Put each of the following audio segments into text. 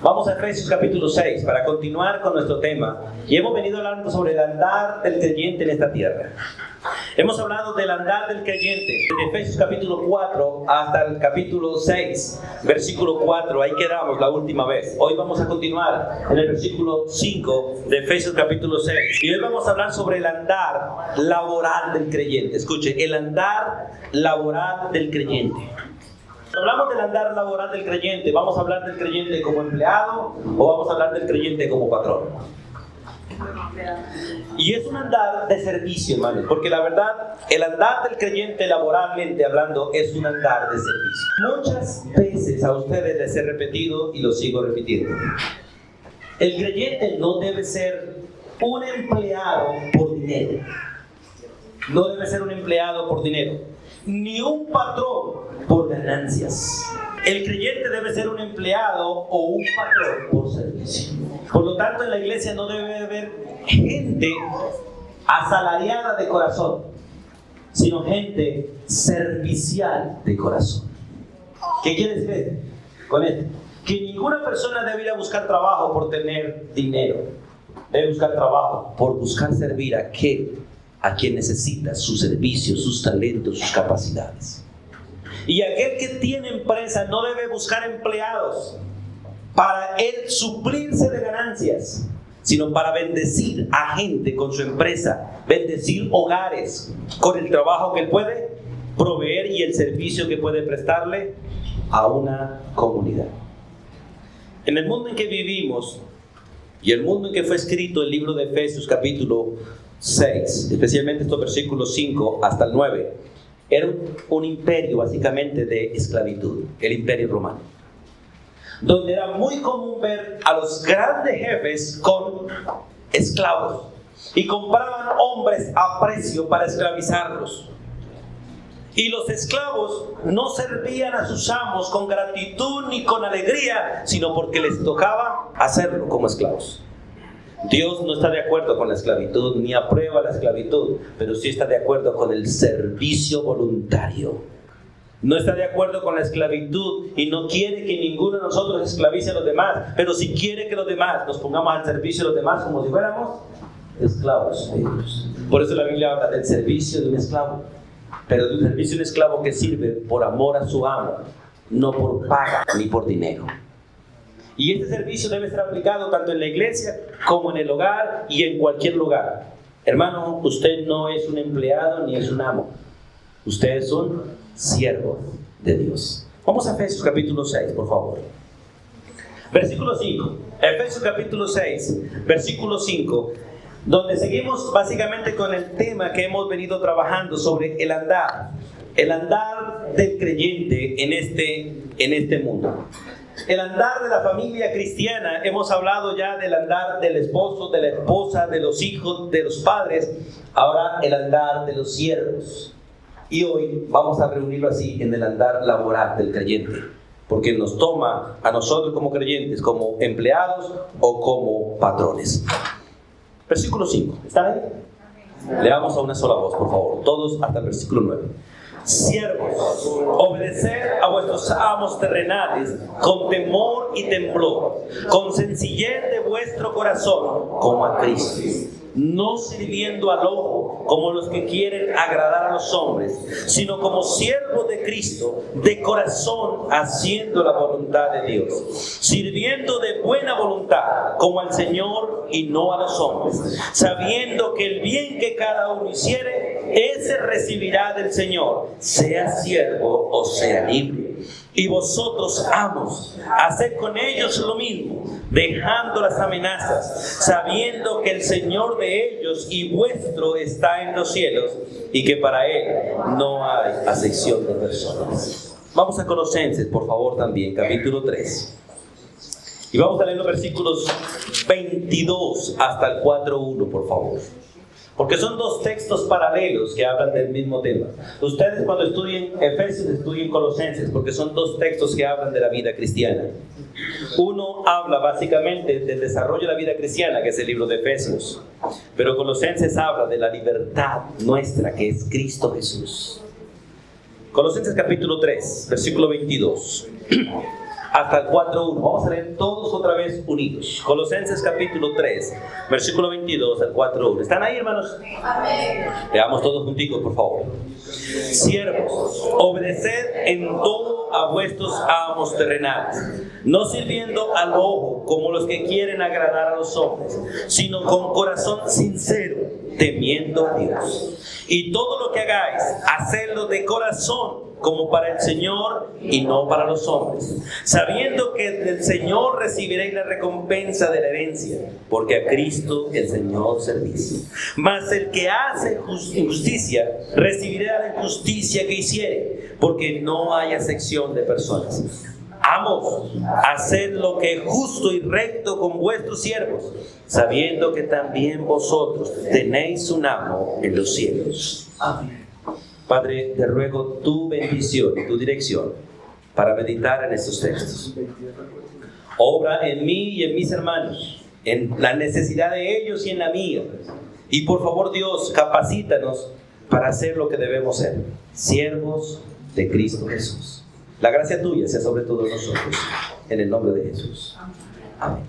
Vamos a Efesios capítulo 6 para continuar con nuestro tema. Y hemos venido hablando sobre el andar del creyente en esta tierra. Hemos hablado del andar del creyente desde Efesios capítulo 4 hasta el capítulo 6, versículo 4. Ahí quedamos la última vez. Hoy vamos a continuar en el versículo 5 de Efesios capítulo 6. Y hoy vamos a hablar sobre el andar laboral del creyente. Escuche, el andar laboral del creyente. Cuando hablamos del andar laboral del creyente, ¿vamos a hablar del creyente como empleado o vamos a hablar del creyente como patrón? Y es un andar de servicio, hermanos, porque la verdad, el andar del creyente laboralmente hablando es un andar de servicio. Muchas veces a ustedes les he repetido y lo sigo repitiendo. El creyente no debe ser un empleado por dinero. No debe ser un empleado por dinero, ni un patrón por ganancias. El creyente debe ser un empleado o un patrón por servicio. Por lo tanto, en la iglesia no debe haber gente asalariada de corazón, sino gente servicial de corazón. ¿Qué quiere decir con esto? Que ninguna persona debe ir a buscar trabajo por tener dinero. Debe buscar trabajo por buscar servir a quien necesita sus servicios, sus talentos, sus capacidades. Y aquel que tiene empresa no debe buscar empleados para él suplirse de ganancias, sino para bendecir a gente con su empresa, bendecir hogares con el trabajo que él puede proveer y el servicio que puede prestarle a una comunidad. En el mundo en que vivimos y el mundo en que fue escrito el libro de Efesios capítulo 6, especialmente estos versículos 5 hasta el 9, era un imperio básicamente de esclavitud, el imperio romano, donde era muy común ver a los grandes jefes con esclavos y compraban hombres a precio para esclavizarlos. Y los esclavos no servían a sus amos con gratitud ni con alegría, sino porque les tocaba hacerlo como esclavos. Dios no está de acuerdo con la esclavitud, ni aprueba la esclavitud, pero sí está de acuerdo con el servicio voluntario. No está de acuerdo con la esclavitud y no quiere que ninguno de nosotros esclavice a los demás, pero sí quiere que los demás nos pongamos al servicio de los demás como si fuéramos esclavos de ellos. Por eso la Biblia habla del servicio de un esclavo, pero de un servicio de un esclavo que sirve por amor a su amo, no por paga ni por dinero. Y este servicio debe ser aplicado tanto en la iglesia como en el hogar y en cualquier lugar. Hermano, usted no es un empleado ni es un amo. Usted es un siervo de Dios. Vamos a Efesios capítulo 6, por favor. Versículo 5. Efesios capítulo 6, versículo 5, donde seguimos básicamente con el tema que hemos venido trabajando sobre el andar del creyente en este mundo. El andar de la familia cristiana. Hemos hablado ya del andar del esposo, de la esposa, de los hijos, de los padres. Ahora el andar de los siervos. Y hoy vamos a reunirlo así en el andar laboral del creyente, porque nos toma a nosotros como creyentes, como empleados o como patrones. Versículo 5. ¿Están ahí? Leamos a una sola voz, por favor. Todos hasta el versículo 9. Siervos, obedecer a vuestros amos terrenales con temor y temblor, con sencillez de vuestro corazón, como a Cristo, no sirviendo al ojo como los que quieren agradar a los hombres, sino como siervos de Cristo, de corazón haciendo la voluntad de Dios, sirviendo de buena voluntad como al Señor y no a los hombres, sabiendo que el bien que cada uno hiciere, ese recibirá del Señor, sea siervo o sea libre. Y vosotros, amos, haced con ellos lo mismo, dejando las amenazas, sabiendo que el Señor de ellos y vuestro está en los cielos, y que para Él no hay acepción de personas. Vamos a Colosenses, por favor, también, capítulo 3. Y vamos a leer los versículos 22 hasta el 4:1, por favor. Porque son dos textos paralelos que hablan del mismo tema. Ustedes cuando estudien Efesios, estudien Colosenses, porque son dos textos que hablan de la vida cristiana. Uno habla básicamente del desarrollo de la vida cristiana, que es el libro de Efesios. Pero Colosenses habla de la libertad nuestra, que es Cristo Jesús. Colosenses capítulo 3, versículo 22. hasta el 4.1. Vamos a leer todos otra vez unidos. Colosenses capítulo 3, versículo 22 al 4.1. ¿Están ahí, hermanos? Amén. Leamos todos junticos, por favor. Siervos, obedeced en todo a vuestros amos terrenales, no sirviendo al ojo como los que quieren agradar a los hombres, sino con corazón sincero, temiendo a Dios. Y todo lo que hagáis, hacedlo de corazón, como para el Señor y no para los hombres, sabiendo que del Señor recibiréis la recompensa de la herencia, porque a Cristo el Señor servís. Mas el que hace injusticia recibirá la injusticia que hiciere, porque no hay acepción de personas. Amos, haced lo que es justo y recto con vuestros siervos, sabiendo que también vosotros tenéis un amo en los cielos. Amén. Padre, te ruego tu bendición y tu dirección para meditar en estos textos. Obra en mí y en mis hermanos, en la necesidad de ellos y en la mía. Y por favor, Dios, capacítanos para hacer lo que debemos ser, siervos de Cristo Jesús. La gracia tuya sea sobre todos nosotros, en el nombre de Jesús. Amén.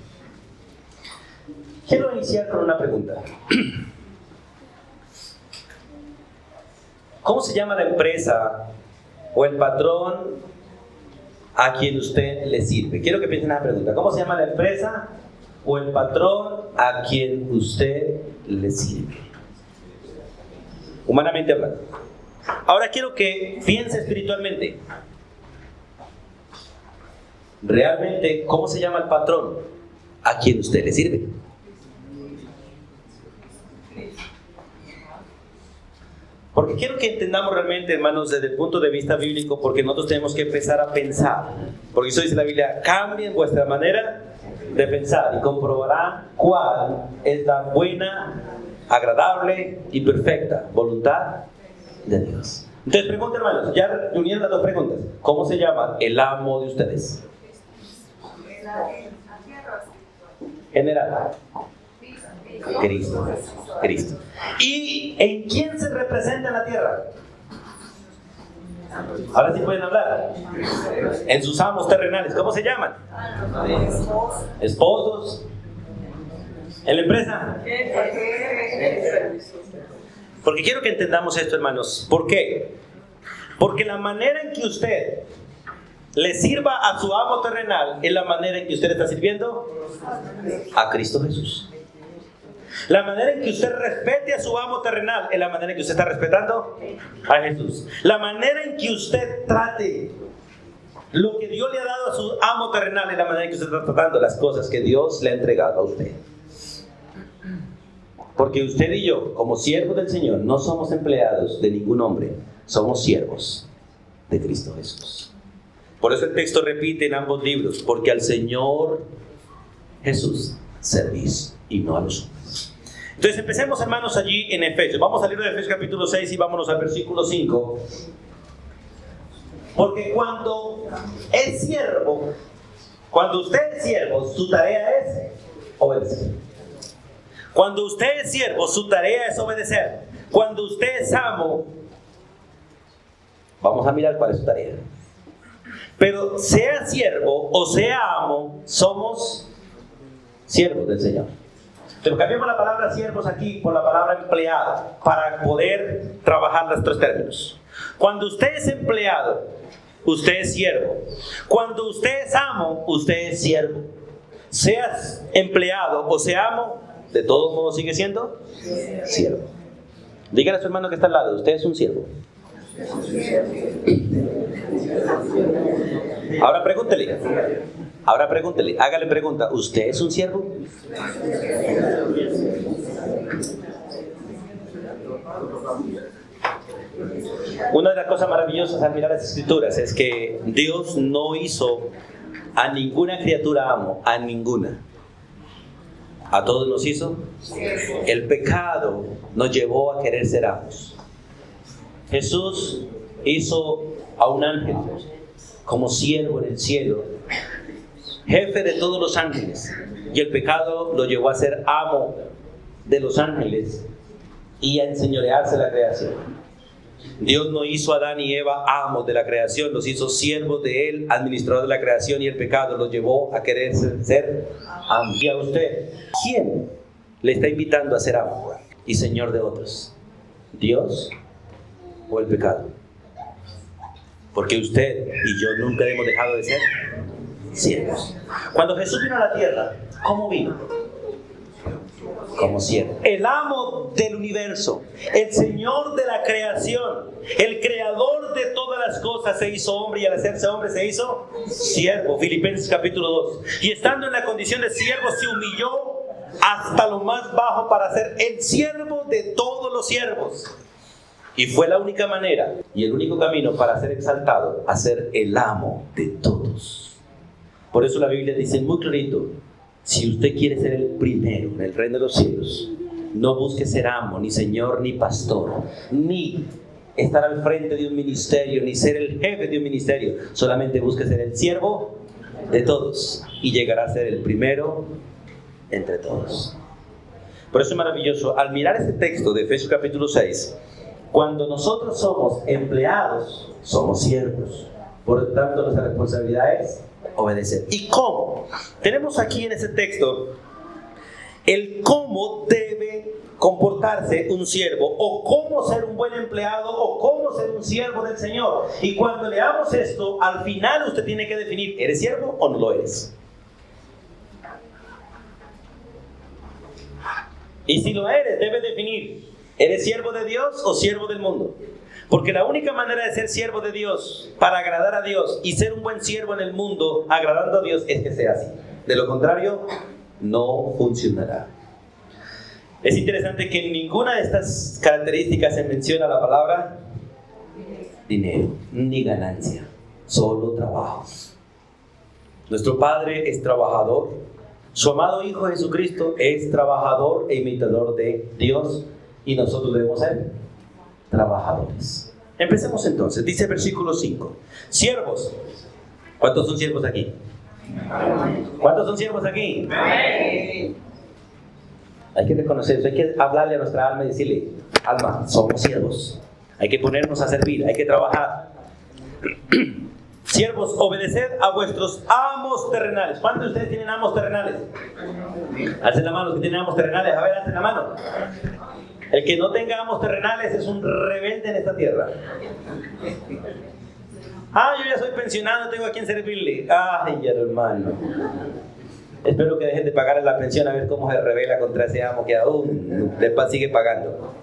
Quiero iniciar con una pregunta. ¿Cómo se llama la empresa o el patrón a quien usted le sirve? Quiero que piensen en la pregunta. ¿Cómo se llama la empresa o el patrón a quien usted le sirve? Humanamente hablando. Ahora quiero que piense espiritualmente. Realmente, ¿cómo se llama el patrón a quien usted le sirve? Porque quiero que entendamos realmente, hermanos, desde el punto de vista bíblico, porque nosotros tenemos que empezar a pensar. Porque eso dice la Biblia: cambien vuestra manera de pensar y comprobarán cuál es la buena, agradable y perfecta voluntad de Dios. Entonces, pregunta, hermanos, ya reunieron las dos preguntas. ¿Cómo se llama el amo de ustedes? General. Cristo. Cristo. ¿Y en quién se representa en la tierra? Ahora sí pueden hablar. En sus amos terrenales. ¿Cómo se llaman? Esposos. ¿En la empresa? Porque quiero que entendamos esto, hermanos. ¿Por qué? Porque la manera en que usted le sirva a su amo terrenal es la manera en que usted está sirviendo a Cristo Jesús. La manera en que usted respete a su amo terrenal es la manera en que usted está respetando a Jesús. La manera en que usted trate lo que Dios le ha dado a su amo terrenal es la manera en que usted está tratando las cosas que Dios le ha entregado a usted. Porque usted y yo, como siervos del Señor, no somos empleados de ningún hombre, somos siervos de Cristo Jesús. Por eso el texto repite en ambos libros: porque al Señor Jesús servís y no a los hombres. Entonces empecemos, hermanos, allí en Efesios. Vamos a leer de Efesios capítulo 6 y vámonos al versículo 5. Porque cuando es siervo, cuando usted es siervo, su tarea es obedecer. Cuando usted es siervo, su tarea es obedecer. Cuando usted es amo, vamos a mirar cuál es su tarea. Pero sea siervo o sea amo, somos siervos del Señor. Pero cambiamos la palabra siervos aquí por la palabra empleado para poder trabajar los tres términos. Cuando usted es empleado, usted es siervo. Cuando usted es amo, usted es siervo. Seas empleado o sea amo, de todos modos sigue siendo siervo. Dígale a su hermano que está al lado: usted es un siervo. Ahora pregúntele, hágale pregunta: ¿usted es un siervo? Una de las cosas maravillosas al mirar las escrituras es que Dios no hizo a ninguna criatura amo, a ninguna. A todos nos hizo. El pecado nos llevó a querer ser amos. Jesús hizo a un ángel como siervo en el cielo, jefe de todos los ángeles, y el pecado lo llevó a ser amo de los ángeles y a enseñorearse la creación. Dios no hizo a Adán y Eva amos de la creación, los hizo siervos de Él, administradores de la creación, y el pecado los llevó a querer ser amos. Y a usted, ¿quién le está invitando a ser amo y señor de otros? ¿Dios o el pecado? Porque usted y yo nunca hemos dejado de ser siervos. Cuando Jesús vino a la tierra, ¿cómo vino? Como siervo. El amo del universo, el Señor de la creación, el creador de todas las cosas, se hizo hombre, y al hacerse hombre se hizo siervo. Filipenses capítulo 2. Y estando en la condición de siervo, se humilló hasta lo más bajo para ser el siervo de todos los siervos. Y fue la única manera y el único camino para ser exaltado, a ser el amo de todos. Por eso la Biblia dice muy clarito: si usted quiere ser el primero en el reino de los cielos, no busque ser amo, ni señor, ni pastor, ni estar al frente de un ministerio, ni ser el jefe de un ministerio. Solamente busque ser el siervo de todos y llegará a ser el primero entre todos. Por eso es maravilloso, al mirar este texto de Efesios capítulo 6, cuando nosotros somos empleados, somos siervos. Por lo tanto, nuestra responsabilidad es obedecer. ¿Y cómo? Tenemos aquí en ese texto el cómo debe comportarse un siervo, o cómo ser un buen empleado, o cómo ser un siervo del Señor. Y cuando leamos esto, al final usted tiene que definir: ¿eres siervo o no lo eres? Y si lo eres, debe definir: ¿eres siervo de Dios o siervo del mundo? Porque la única manera de ser siervo de Dios, para agradar a Dios, y ser un buen siervo en el mundo, agradando a Dios, es que sea así. De lo contrario, no funcionará. Es interesante que en ninguna de estas características se menciona la palabra dinero, ni ganancia, solo trabajo. Nuestro Padre es trabajador. Su amado Hijo Jesucristo es trabajador e imitador de Dios, y nosotros debemos ser trabajadores. Empecemos entonces. Dice el versículo 5: siervos. ¿Cuántos son siervos aquí? ¿Cuántos son siervos aquí? Hay que reconocer eso, hay que hablarle a nuestra alma y decirle: alma, somos siervos, hay que ponernos a servir, hay que trabajar. Siervos, obedeced a vuestros amos terrenales. ¿Cuántos de ustedes tienen amos terrenales? Alcen la mano los que tienen amos terrenales. A ver, alcen la mano. El que no tenga amos terrenales es un rebelde en esta tierra. Yo ya soy pensionado, tengo a quien servirle. Ay, hermano. Espero que dejen de pagarle la pensión, a ver cómo se revela contra ese amo que aún después sigue pagando.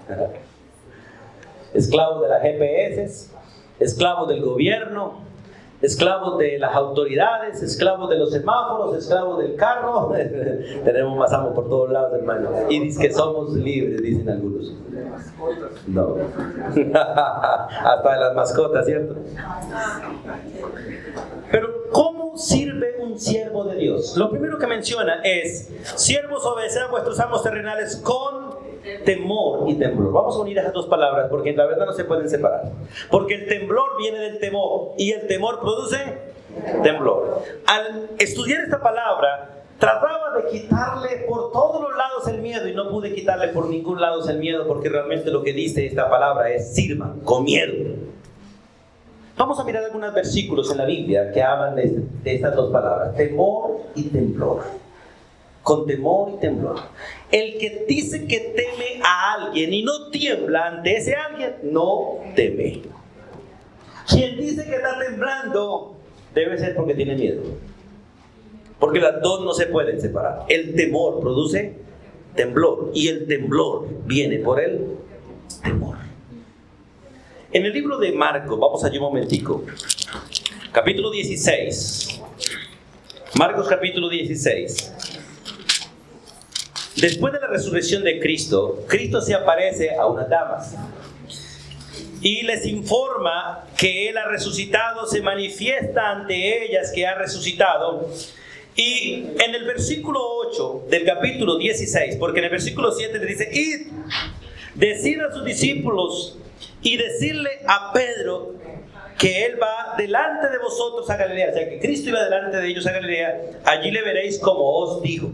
Esclavos de las GPS, esclavos del gobierno, esclavos de las autoridades, esclavos de los semáforos, esclavos del carro. Tenemos más amos por todos lados, hermano. Y dice que somos libres, dicen algunos. No. Hasta de las mascotas, ¿cierto? Pero ¿cómo sirve un siervo de Dios? Lo primero que menciona es: siervos, obedeced a vuestros amos terrenales con temor y temblor. Vamos a unir esas dos palabras porque la verdad no se pueden separar. Porque el temblor viene del temor y el temor produce temblor. Al estudiar esta palabra, trataba de quitarle por todos los lados el miedo, y no pude quitarle por ningún lado el miedo, porque realmente lo que dice esta palabra es: sirvan con miedo. Vamos a mirar algunos versículos en la Biblia que hablan de estas dos palabras: temor y temblor. Con temor y temblor. El que dice que teme a alguien y no tiembla ante ese alguien, no teme. Quien dice que está temblando, debe ser porque tiene miedo. Porque las dos no se pueden separar. El temor produce temblor, y el temblor viene por el temor. En el libro de Marcos, vamos allí un momentico, capítulo 16. Marcos capítulo 16. Después de la resurrección de Cristo, Cristo se aparece a unas damas y les informa que Él ha resucitado, se manifiesta ante ellas que ha resucitado. Y en el versículo 8 del capítulo 16, porque en el versículo 7 le dice: id, decid a sus discípulos y decirle a Pedro que Él va delante de vosotros a Galilea. O sea, que Cristo iba delante de ellos a Galilea. Allí le veréis como os dijo.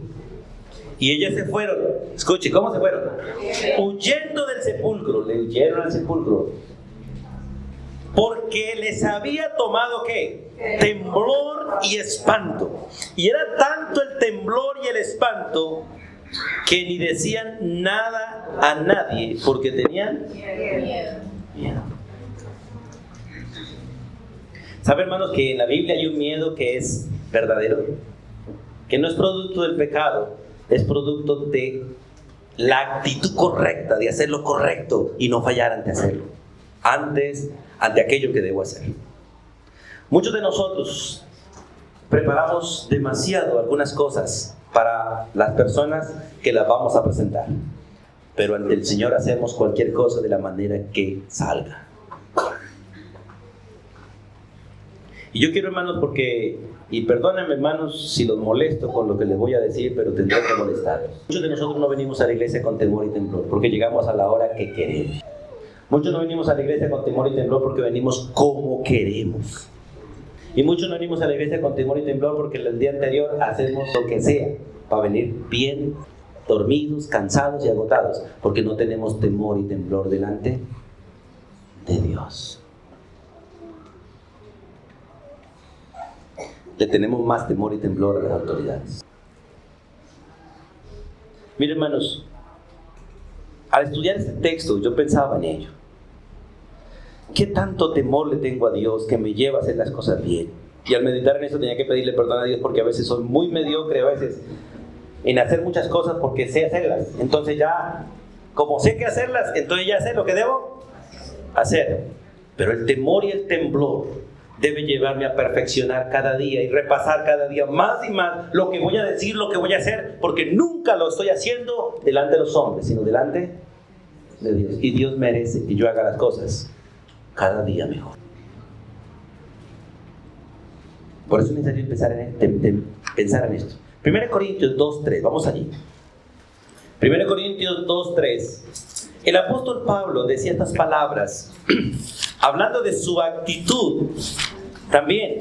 Y ellas se fueron. Escuche, ¿cómo se fueron? Huyendo del sepulcro. Le huyeron al sepulcro. porque les había tomado ¿qué? Temblor y espanto. Y era tanto el temblor y el espanto que ni decían nada a nadie porque tenían miedo. ¿Sabe, hermanos, que en la Biblia hay un miedo que es verdadero? Que no es producto del pecado, es producto de la actitud correcta, de hacer lo correcto y no fallar ante hacerlo, ante aquello que debo hacer. Muchos de nosotros preparamos demasiado algunas cosas para las personas que las vamos a presentar, pero ante el Señor hacemos cualquier cosa de la manera que salga. Y yo quiero, hermanos, y perdónenme, hermanos, si los molesto con lo que les voy a decir, pero tendré que molestarlos. Muchos de nosotros no venimos a la iglesia con temor y temblor, porque llegamos a la hora que queremos. Muchos no venimos a la iglesia con temor y temblor porque venimos como queremos. Y muchos no venimos a la iglesia con temor y temblor porque el día anterior hacemos lo que sea para venir bien dormidos, cansados y agotados, porque no tenemos temor y temblor delante de Dios. Le tenemos más temor y temblor a las autoridades. Miren, hermanos, al estudiar este texto yo pensaba en ello. ¿Qué tanto temor le tengo a Dios que me lleva a hacer las cosas bien? Y al meditar en eso tenía que pedirle perdón a Dios porque a veces soy muy mediocre, a veces en hacer muchas cosas porque sé hacerlas. Entonces ya, como sé que hacerlas, entonces ya sé lo que debo hacer. Pero el temor y el temblor debe llevarme a perfeccionar cada día y repasar cada día más y más lo que voy a decir, lo que voy a hacer, porque nunca lo estoy haciendo delante de los hombres, sino delante de Dios. Y Dios merece que yo haga las cosas cada día mejor. Por eso es necesario pensar en esto. 1 Corintios 2:3, vamos allí. 1 Corintios 2:3. El apóstol Pablo decía estas palabras hablando de su actitud también.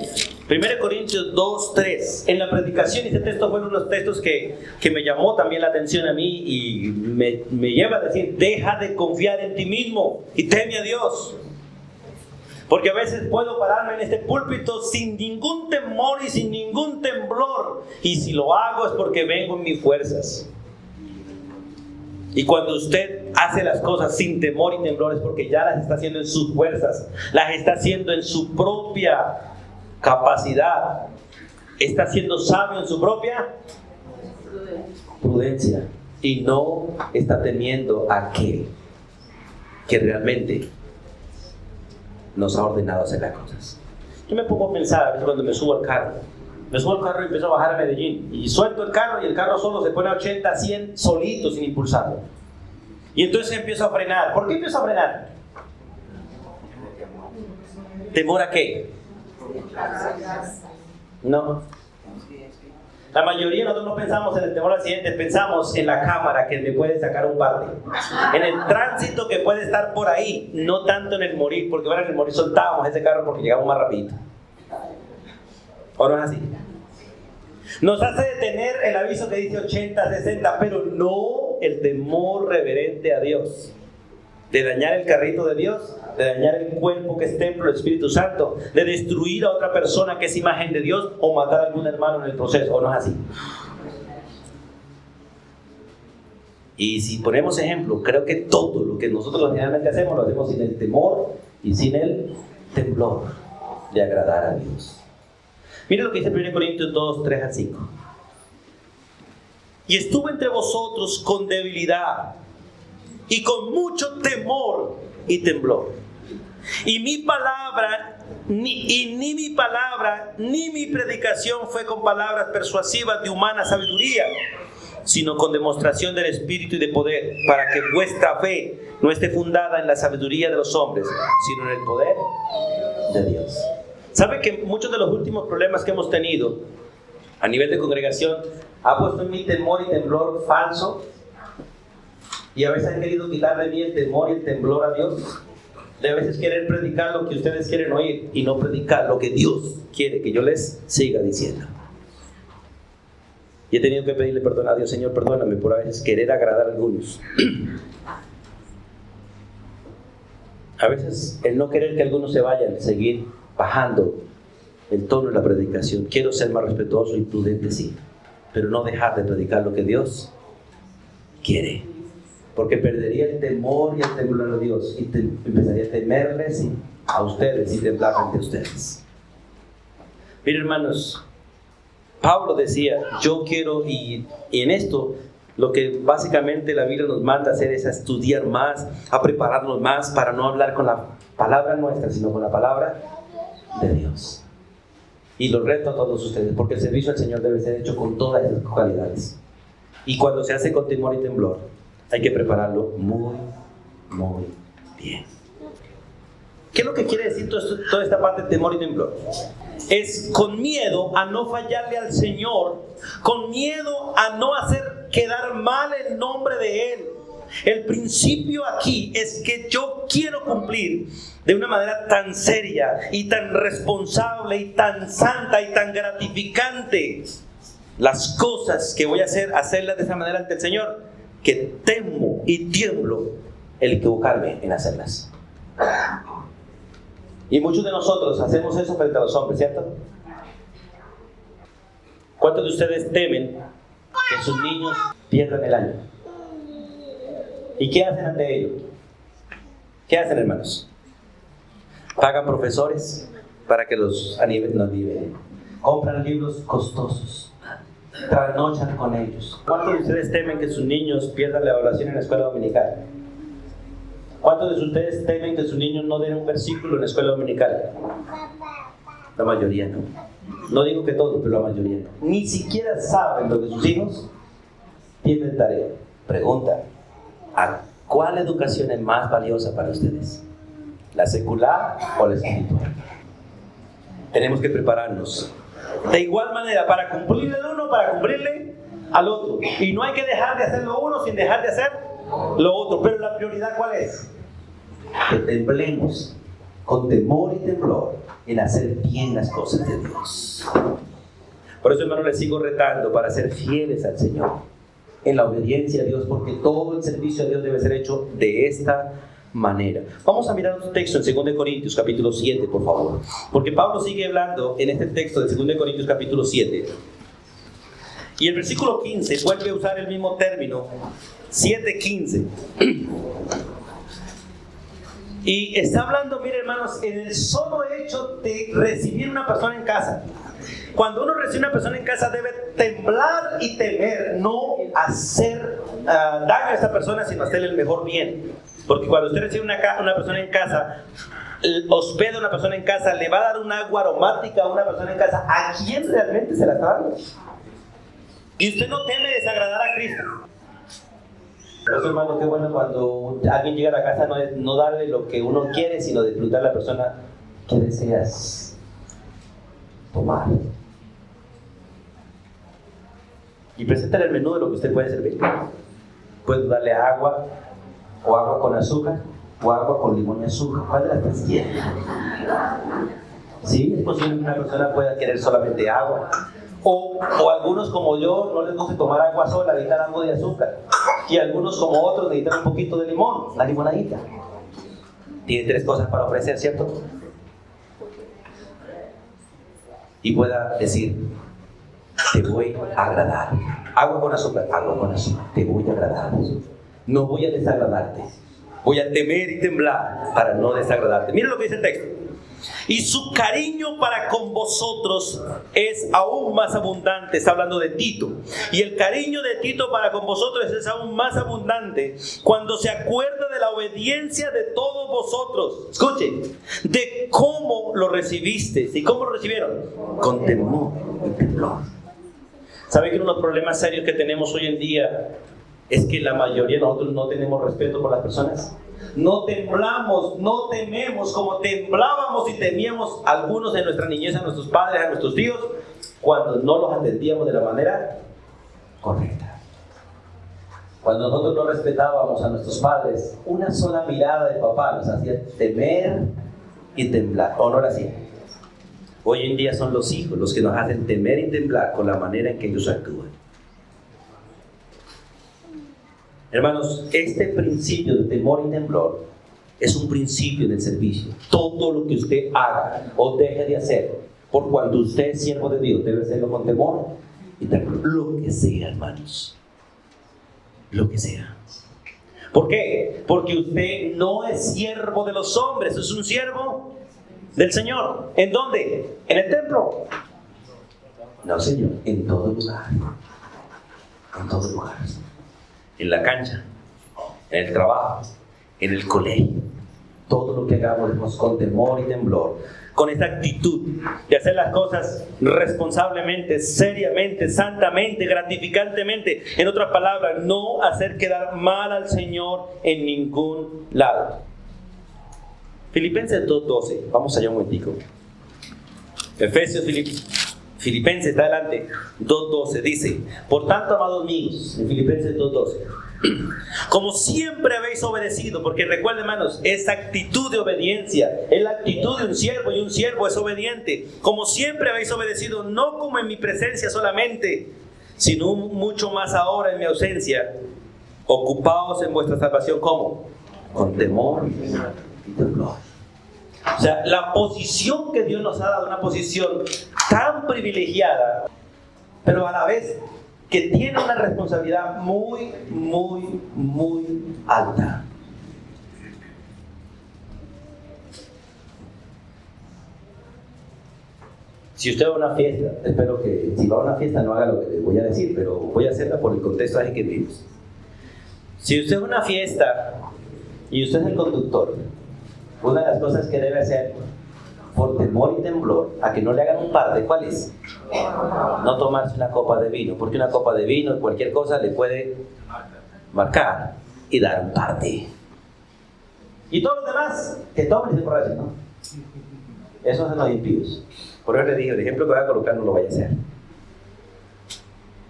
1 Corintios 2:3. En la predicación, este texto fue uno de los textos que me llamó también la atención a mí y me lleva a decir: deja de confiar en ti mismo y teme a Dios. Porque a veces puedo pararme en este púlpito sin ningún temor y sin ningún temblor, y si lo hago es porque vengo en mis fuerzas. Y cuando usted hace las cosas sin temor y temblor es porque ya las está haciendo en sus fuerzas, las está haciendo en su propia capacidad, está siendo sabio en su propia prudencia y no está temiendo a aquel que realmente nos ha ordenado hacer las cosas. Yo me pongo a pensar a veces cuando me subo al carro y empiezo a bajar a Medellín y suelto el carro y el carro solo se pone a 80, 100 solito sin impulsarlo. Y entonces empiezo a frenar. ¿Por qué empiezo a frenar? ¿Temor a qué? No. La mayoría de nosotros no pensamos en el temor al accidente, pensamos en la cámara que me puede sacar un parte, en el tránsito que puede estar por ahí, no tanto en el morir, porque ahora en el morir soltábamos ese carro porque llegamos más rapidito. ¿O no es así? Nos hace detener el aviso que dice 80, 60, pero no el temor reverente a Dios, de dañar el carrito de Dios, de dañar el cuerpo que es templo del Espíritu Santo, de destruir a otra persona que es imagen de Dios o matar a algún hermano en el proceso. ¿O no es así? Y si ponemos ejemplo, creo que todo lo que nosotros generalmente hacemos lo hacemos sin el temor y sin el temblor de agradar a Dios. Mira lo que dice 1 Corintios 2, 3 al 5. Y estuve entre vosotros con debilidad y con mucho temor y temblor. Y mi palabra, ni mi predicación fue con palabras persuasivas de humana sabiduría, sino con demostración del Espíritu y de poder, para que vuestra fe no esté fundada en la sabiduría de los hombres, sino en el poder de Dios. ¿Sabe que muchos de los últimos problemas que hemos tenido a nivel de congregación ha puesto en mí temor y temblor falso? Y a veces han querido quitar de mí el temor y el temblor a Dios. De a veces querer predicar lo que ustedes quieren oír y no predicar lo que Dios quiere que yo les siga diciendo. Y he tenido que pedirle perdón a Dios: Señor, perdóname por a veces querer agradar a algunos. A veces el no querer que algunos se vayan, seguir bajando el tono de la predicación. Quiero ser más respetuoso y prudente, sí, pero no dejar de predicar lo que Dios quiere, porque perdería el temor y el temblor a Dios y empezaría a temerles a ustedes y temblar ante ustedes. Miren, hermanos, Pablo decía, yo quiero, y en esto lo que básicamente la Biblia nos manda a hacer es a estudiar más, a prepararnos más para no hablar con la palabra nuestra, sino con la palabra de Dios. Y lo reto a todos ustedes, porque el servicio al Señor debe ser hecho con todas esas cualidades. Y cuando se hace con temor y temblor, hay que prepararlo muy, muy bien. ¿Qué es lo que quiere decir toda esta parte de temor y temblor? Es con miedo a no fallarle al Señor, con miedo a no hacer quedar mal el nombre de Él. El principio aquí es que yo quiero cumplir de una manera tan seria y tan responsable y tan santa y tan gratificante las cosas que voy a hacerlas de esa manera ante el Señor, que temo y tiemblo el equivocarme en hacerlas. Y muchos de nosotros hacemos eso frente a los hombres, ¿cierto? ¿Cuántos de ustedes temen que sus niños pierdan el año? ¿Y qué hacen ante ello? ¿Qué hacen, hermanos? Pagan profesores para que los nivelen. Compran libros costosos. Trasnochan con ellos. ¿Cuántos de ustedes temen que sus niños pierdan la evaluación en la escuela dominical? ¿Cuántos de ustedes temen que sus niños no den un versículo en la escuela dominical? La mayoría no. No digo que todos, pero la mayoría no. Ni siquiera saben lo que sus hijos tienen tarea. Pregunta, ¿a cuál educación es más valiosa para ustedes? ¿La secular o la espiritual? Tenemos que prepararnos. De igual manera, para cumplirle al uno, para cumplirle al otro. Y no hay que dejar de hacer lo uno sin dejar de hacer lo otro. Pero la prioridad, ¿cuál es? Que temblemos con temor y temblor en hacer bien las cosas de Dios. Por eso, hermano, les sigo retando para ser fieles al Señor en la obediencia a Dios, porque todo el servicio a Dios debe ser hecho de esta manera. Vamos a mirar un texto en 2 Corintios capítulo 7, por favor, porque Pablo sigue hablando en este texto de 2 Corintios capítulo 7 y el versículo 15 vuelve a usar el mismo término, 7:15, y está hablando, miren, hermanos, en el solo hecho de recibir una persona en casa. Cuando uno recibe una persona en casa debe temblar y temer, no hacer daño a esta persona, sino hacerle el mejor bien. Porque cuando usted recibe una persona en casa, hospeda a una persona en casa, le va a dar un agua aromática a una persona en casa, ¿a quién realmente se la está dando? Y usted no teme desagradar a Cristo. Por eso, hermano, qué bueno cuando alguien llega a la casa, no darle lo que uno quiere, sino disfrutar a la persona que deseas tomar. Y preséntale el menú de lo que usted puede servir. Puede darle agua, o agua con azúcar, o agua con limón y azúcar. ¿Cuál de las tres quiere? Sí, es posible que una persona pueda querer solamente agua. O algunos como yo no les gusta tomar agua sola, necesitan algo de azúcar. Y algunos como otros necesitan un poquito de limón, una limonadita. Tiene tres cosas para ofrecer, ¿cierto? Y pueda decir, te voy a agradar. Agua con azúcar, te voy a agradar. No voy a desagradarte. Voy a temer y temblar para no desagradarte. Miren lo que dice el texto. Y su cariño para con vosotros es aún más abundante. Está hablando de Tito. Y el cariño de Tito para con vosotros es aún más abundante cuando se acuerda de la obediencia de todos vosotros. Escuchen, de cómo lo recibisteis. ¿Y cómo lo recibieron? Con temor y temblor. ¿Sabe que uno de los problemas serios que tenemos hoy en día es que la mayoría de nosotros no tenemos respeto por las personas? No temblamos, no tememos como temblábamos y temíamos algunos de nuestra niñez, a nuestros padres, a nuestros tíos, cuando no los atendíamos de la manera correcta. Cuando nosotros no respetábamos a nuestros padres, una sola mirada de papá nos hacía temer y temblar, ¿o no lo hacía? Hoy en día son los hijos los que nos hacen temer y temblar con la manera en que ellos actúan. Hermanos, este principio de temor y temblor Es un principio en el servicio. Todo lo que usted haga o deje de hacer, por cuanto usted es siervo de Dios, debe hacerlo con temor y temblor. Lo que sea, hermanos. Lo que sea. ¿Por qué? Porque usted no es siervo de los hombres, es un siervo del Señor. ¿En dónde? ¿En el templo? No, Señor, en todo lugar. En todo lugar. En la cancha, en el trabajo, en el colegio. Todo lo que hagamos con temor y temblor, con esta actitud de hacer las cosas responsablemente, seriamente, santamente, gratificantemente. En otras palabras, no hacer quedar mal al Señor en ningún lado. Filipenses 2:12. Vamos allá un momentico. Efesios, Filipenses, está adelante. 2:12 dice: por tanto, amados míos, en Filipenses 2:12, como siempre habéis obedecido, porque recuerden, hermanos, esa actitud de obediencia es la actitud de un siervo, y un siervo es obediente. Como siempre habéis obedecido, no como en mi presencia solamente, sino mucho más ahora en mi ausencia. Ocupaos en vuestra salvación, ¿cómo? Con temor y temblor. O sea, la posición que Dios nos ha dado, una posición tan privilegiada, pero a la vez que tiene una responsabilidad muy, muy, muy alta. Si usted va a una fiesta, espero que si va a una fiesta no haga lo que les voy a decir, pero voy a hacerla por el contexto en que vivimos. Si usted va a una fiesta y usted es el conductor, una de las cosas que debe hacer por temor y temblor a que no le hagan un parte, ¿cuál es? No tomarse una copa de vino, porque una copa de vino, cualquier cosa le puede marcar y dar un parte. Y todos los demás, que tomen ese borracho, ¿no? Esos son los impíos. Por eso le dije, el ejemplo que voy a colocar no lo vaya a hacer.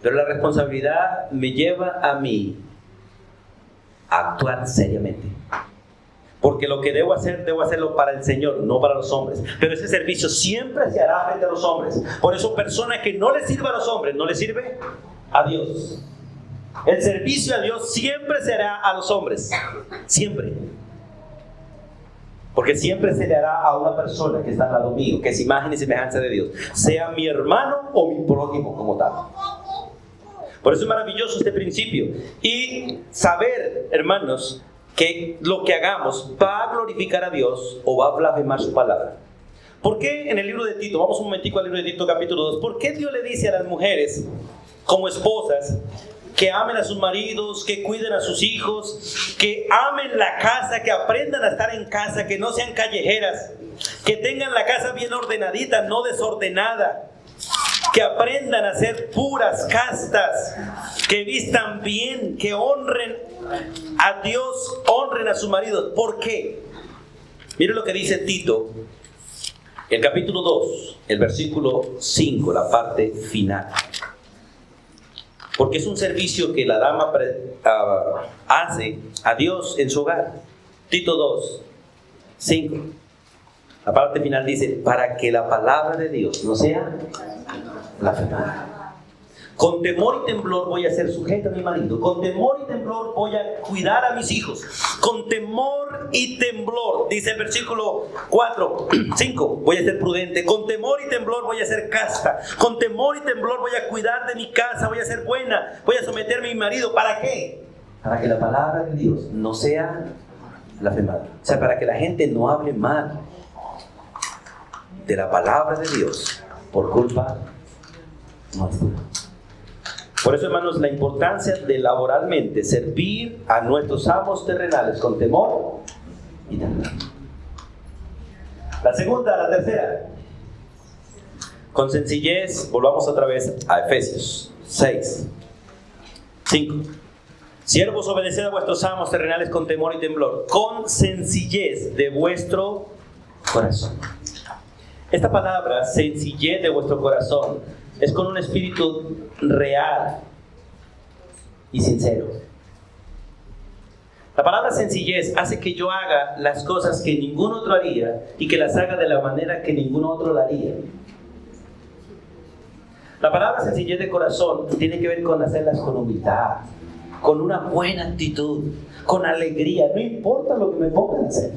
Pero la responsabilidad me lleva a mí a actuar seriamente. Porque lo que debo hacerlo para el Señor, no para los hombres. Pero ese servicio siempre se hará frente a los hombres. Por eso, persona que no le sirve a los hombres, no le sirve a Dios. El servicio a Dios siempre se hará a los hombres. Siempre. Porque siempre se le hará a una persona que está al lado mío, que es imagen y semejanza de Dios. Sea mi hermano o mi prójimo como tal. Por eso es maravilloso este principio. Y saber, hermanos, que lo que hagamos va a glorificar a Dios o va a blasfemar su palabra. ¿Por qué en el libro de Tito, vamos un momentico al libro de Tito capítulo 2, por qué Dios le dice a las mujeres como esposas que amen a sus maridos, que cuiden a sus hijos, que amen la casa, que aprendan a estar en casa, que no sean callejeras, que tengan la casa bien ordenadita, no desordenada, que aprendan a ser puras, castas, que vistan bien, que honren a Dios, honren a sus maridos? ¿Por qué? Miren lo que dice Tito, el capítulo 2, el versículo 5, la parte final. Porque es un servicio que la dama hace a Dios en su hogar. Tito 2, 5. La parte final dice: para que la palabra de Dios no sea blasfemada. Con temor y temblor voy a ser sujeta a mi marido. Con temor y temblor voy a cuidar a mis hijos. Con temor y temblor, dice el versículo 5, voy a ser prudente. Con temor y temblor voy a ser casta. Con temor y temblor voy a cuidar de mi casa. Voy a ser buena. Voy a someterme a mi marido. ¿Para qué? Para que la palabra de Dios no sea blasfemada. O sea, para que la gente no hable mal de la palabra de Dios por culpa nuestra. Por eso, hermanos, la importancia de laboralmente servir a nuestros amos terrenales con temor y temblor. La tercera, con sencillez. Volvamos otra vez a Efesios 6, 5. Siervos, obedeced a vuestros amos terrenales con temor y temblor, con sencillez de vuestro corazón. Esta palabra, sencillez de vuestro corazón, es con un espíritu real y sincero. La palabra sencillez hace que yo haga las cosas que ningún otro haría y que las haga de la manera que ningún otro la haría. La palabra sencillez de corazón tiene que ver con hacerlas con humildad, con una buena actitud, con alegría, no importa lo que me pongan a hacer.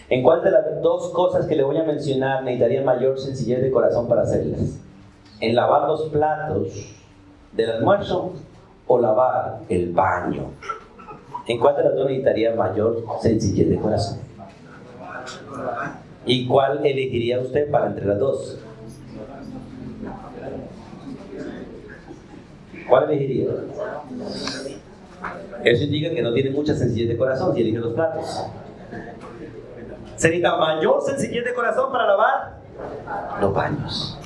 ¿En cuál de las dos cosas que le voy a mencionar necesitaría mayor sencillez de corazón para hacerlas? ¿En lavar los platos del almuerzo o lavar el baño? ¿En cuál de las dos necesitaría mayor sencillez de corazón? ¿Y cuál elegiría usted para entre las dos? ¿Cuál elegiría? Eso indica que no tiene mucha sencillez de corazón si elige los platos. ¿Se necesita mayor sencillez de corazón para lavar los baños?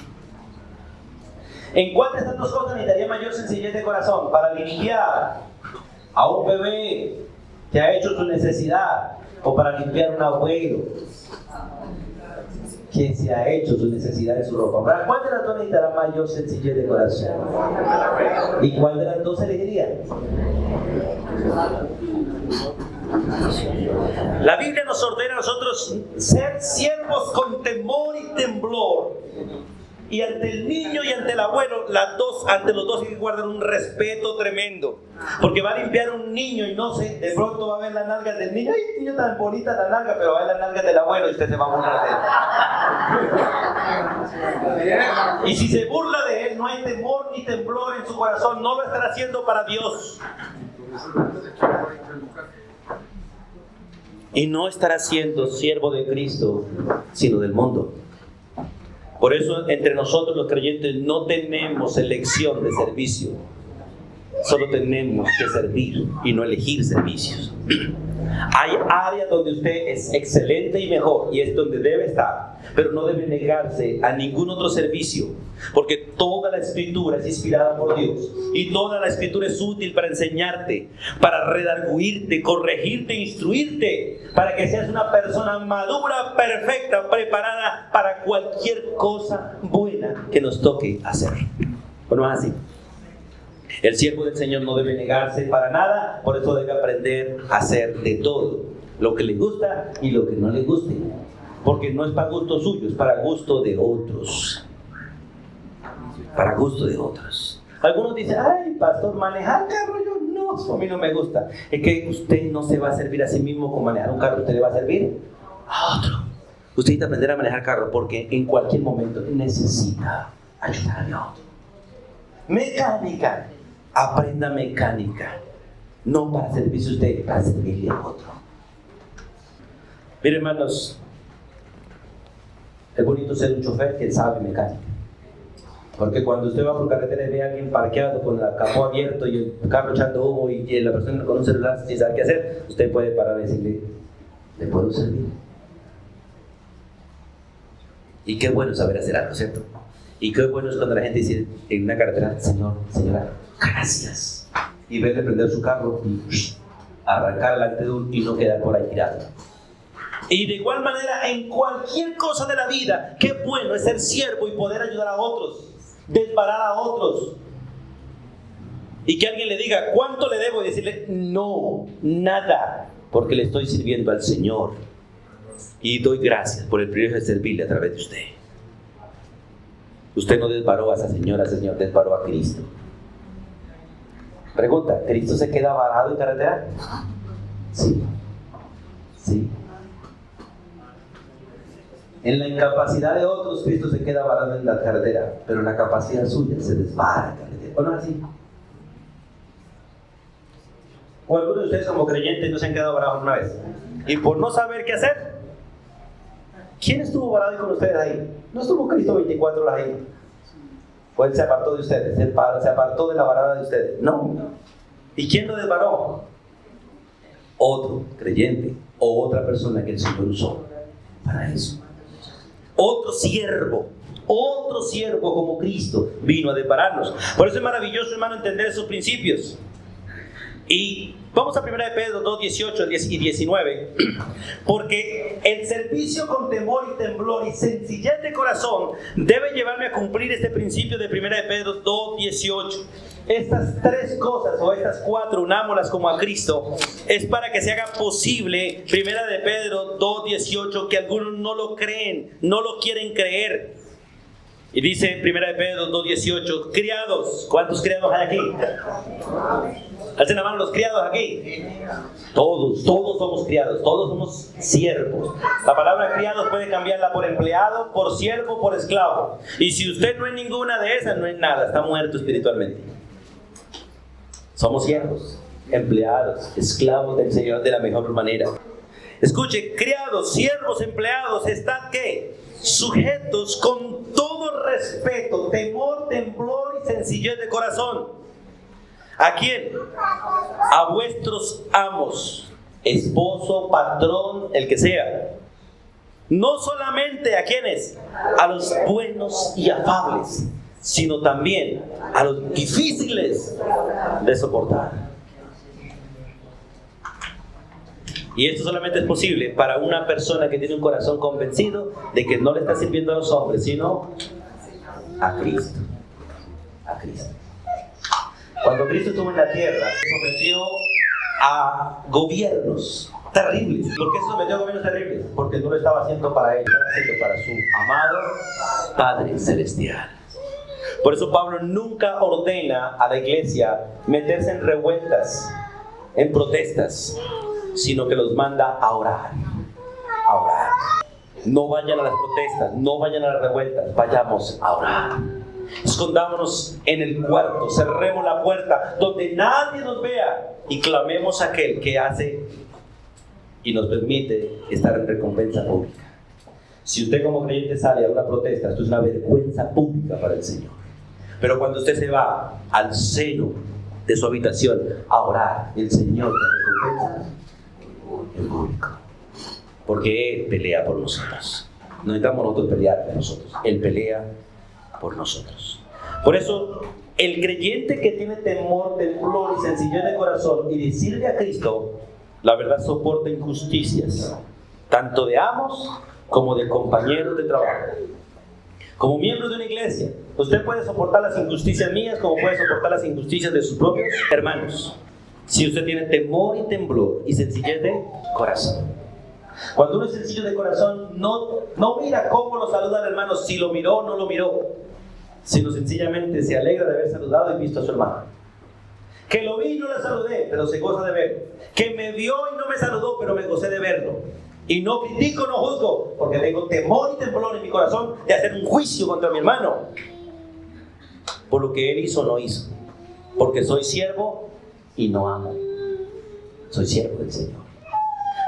¿En cuál de estas dos cosas necesitaría mayor sencillez de corazón? Para limpiar a un bebé que ha hecho su necesidad, o para limpiar a un abuelo que se ha hecho su necesidad de su ropa. ¿Para cuál de las dos necesitará mayor sencillez de corazón? ¿Y cuál de las dos elegiría? La Biblia nos ordena a nosotros ser siervos con temor y temblor. Y ante el niño y ante el abuelo, ante los dos hay que guardar un respeto tremendo. Porque va a limpiar un niño y no sé, de pronto va a ver las nalgas del niño. ¡Ay, niño tan bonita la nalga! Pero va a ver las nalgas del abuelo y usted se va a burlar de él. Y si se burla de él, no hay temor ni temblor en su corazón. No lo estará haciendo para Dios. Y no estará siendo siervo de Cristo, sino del mundo. Por eso entre nosotros los creyentes no tenemos elección de servicio. Solo tenemos que servir y no elegir servicios. Hay áreas donde usted es excelente y mejor, y es donde debe estar, pero no debe negarse a ningún otro servicio, porque toda la Escritura es inspirada por Dios, y toda la Escritura es útil para enseñarte, para redarguirte, corregirte, instruirte, para que seas una persona madura, perfecta, preparada para cualquier cosa buena que nos toque hacer. Bueno, así. El siervo del Señor no debe negarse para nada, por eso debe aprender a hacer de todo, lo que le gusta y lo que no le guste, porque no es para gusto suyo, es para gusto de otros. Para gusto de otros. Algunos dicen, ay, pastor, manejar carro, yo no, a mí no me gusta. Es que usted no se va a servir a sí mismo con manejar un carro, usted le va a servir a otro. Usted necesita aprender a manejar carro porque en cualquier momento necesita ayudarle a otro. Mecánica. Aprenda mecánica, no para servirse usted, para servirle a otro. Miren, hermanos, es bonito ser un chofer que sabe mecánica, porque cuando usted va por carretera y ve a alguien parqueado con el capó abierto y el carro echando humo y la persona con un celular sin saber qué hacer, usted puede parar y decirle, ¿le puedo servir? Y qué bueno saber hacer algo, ¿cierto? Y qué bueno es cuando la gente dice en una carretera, señor, señora, gracias. Y verle prender su carro y arrancar delante de uno y no quedar por ahí tirado. Y de igual manera, en cualquier cosa de la vida, qué bueno es ser siervo y poder ayudar a otros, desbarar a otros. Y que alguien le diga, ¿cuánto le debo? Y decirle, no, nada, porque le estoy sirviendo al Señor. Y doy gracias por el privilegio de servirle a través de usted. Usted no desbaró a esa señora, señor, desbaró a Cristo. Pregunta, ¿Cristo se queda varado en carretera? Sí. Sí. En la incapacidad de otros, Cristo se queda varado en la carretera, pero en la capacidad suya se desvara en la carretera. ¿O no es así? ¿O algunos de ustedes como creyentes no se han quedado varados una vez? Y por no saber qué hacer, ¿quién estuvo varado con ustedes ahí? No estuvo Cristo 24 horas ahí. O Él se apartó de ustedes, se apartó de la varada de ustedes. No. ¿Y quién lo desvaró? Otro creyente o otra persona que el Señor usó para eso. Otro siervo como Cristo vino a desbararnos. Por eso es maravilloso, hermano, entender esos principios. Y vamos a 1 Pedro 2, 18 y 19, porque el servicio con temor y temblor y sencillez de corazón debe llevarme a cumplir este principio de 1 Pedro 2, 18. Estas tres cosas, o estas cuatro, unámoslas como a Cristo, es para que se haga posible 1 Pedro 2, 18, que algunos no lo creen, no lo quieren creer. Y dice en 1 Pedro 2:18, criados. ¿Cuántos criados hay aquí? Alcen la mano los criados aquí. Todos somos criados, todos somos siervos. La palabra criados puede cambiarla por empleado, por siervo, por esclavo. Y si usted no es ninguna de esas, no es nada, está muerto espiritualmente. Somos siervos, empleados, esclavos del Señor de la mejor manera. Escuche, criados, siervos, empleados, están ¿qué? Sujetos con todo respeto, temor, temblor y sencillez de corazón. ¿A quién? A vuestros amos, esposo, patrón, el que sea. No solamente a quienes, a los buenos y afables, sino también a los difíciles de soportar. Y esto solamente es posible para una persona que tiene un corazón convencido de que no le está sirviendo a los hombres, sino a Cristo. A Cristo. Cuando Cristo estuvo en la tierra, se sometió a gobiernos terribles. ¿Por qué se sometió a gobiernos terribles? Porque no lo estaba haciendo para él, estaba haciendo para su amado Padre Celestial. Por eso Pablo nunca ordena a la iglesia meterse en revueltas, en protestas, sino que los manda a orar. A orar. No vayan a las protestas, no vayan a las revueltas, vayamos a orar. Escondámonos en el cuarto, cerremos la puerta donde nadie nos vea y clamemos a aquel que hace y nos permite estar en recompensa pública. Si usted como creyente sale a una protesta, esto es una vergüenza pública para el Señor. Pero cuando usted se va al seno de su habitación a orar, el Señor te recompensa en público. Porque Él pelea por nosotros. No necesitamos nosotros pelear por nosotros. Él pelea por nosotros. Por eso, el creyente que tiene temor, temblor y sencillez de corazón y le sirve a Cristo, la verdad soporta injusticias, tanto de amos como de compañeros de trabajo. Como miembro de una iglesia, usted puede soportar las injusticias mías como puede soportar las injusticias de sus propios hermanos. Si usted tiene temor y temblor y sencillez de corazón. Cuando uno es sencillo de corazón, no mira cómo lo saluda al hermano, si lo miró o no lo miró, sino sencillamente se alegra de haber saludado y visto a su hermano. Que lo vi y no le saludé, pero se goza de verlo. Que me vio y no me saludó, pero me gocé de verlo. Y no critico, no juzgo, porque tengo temor y temblor en mi corazón de hacer un juicio contra mi hermano por lo que él hizo o no hizo. Porque soy siervo y no amo. Soy siervo del Señor.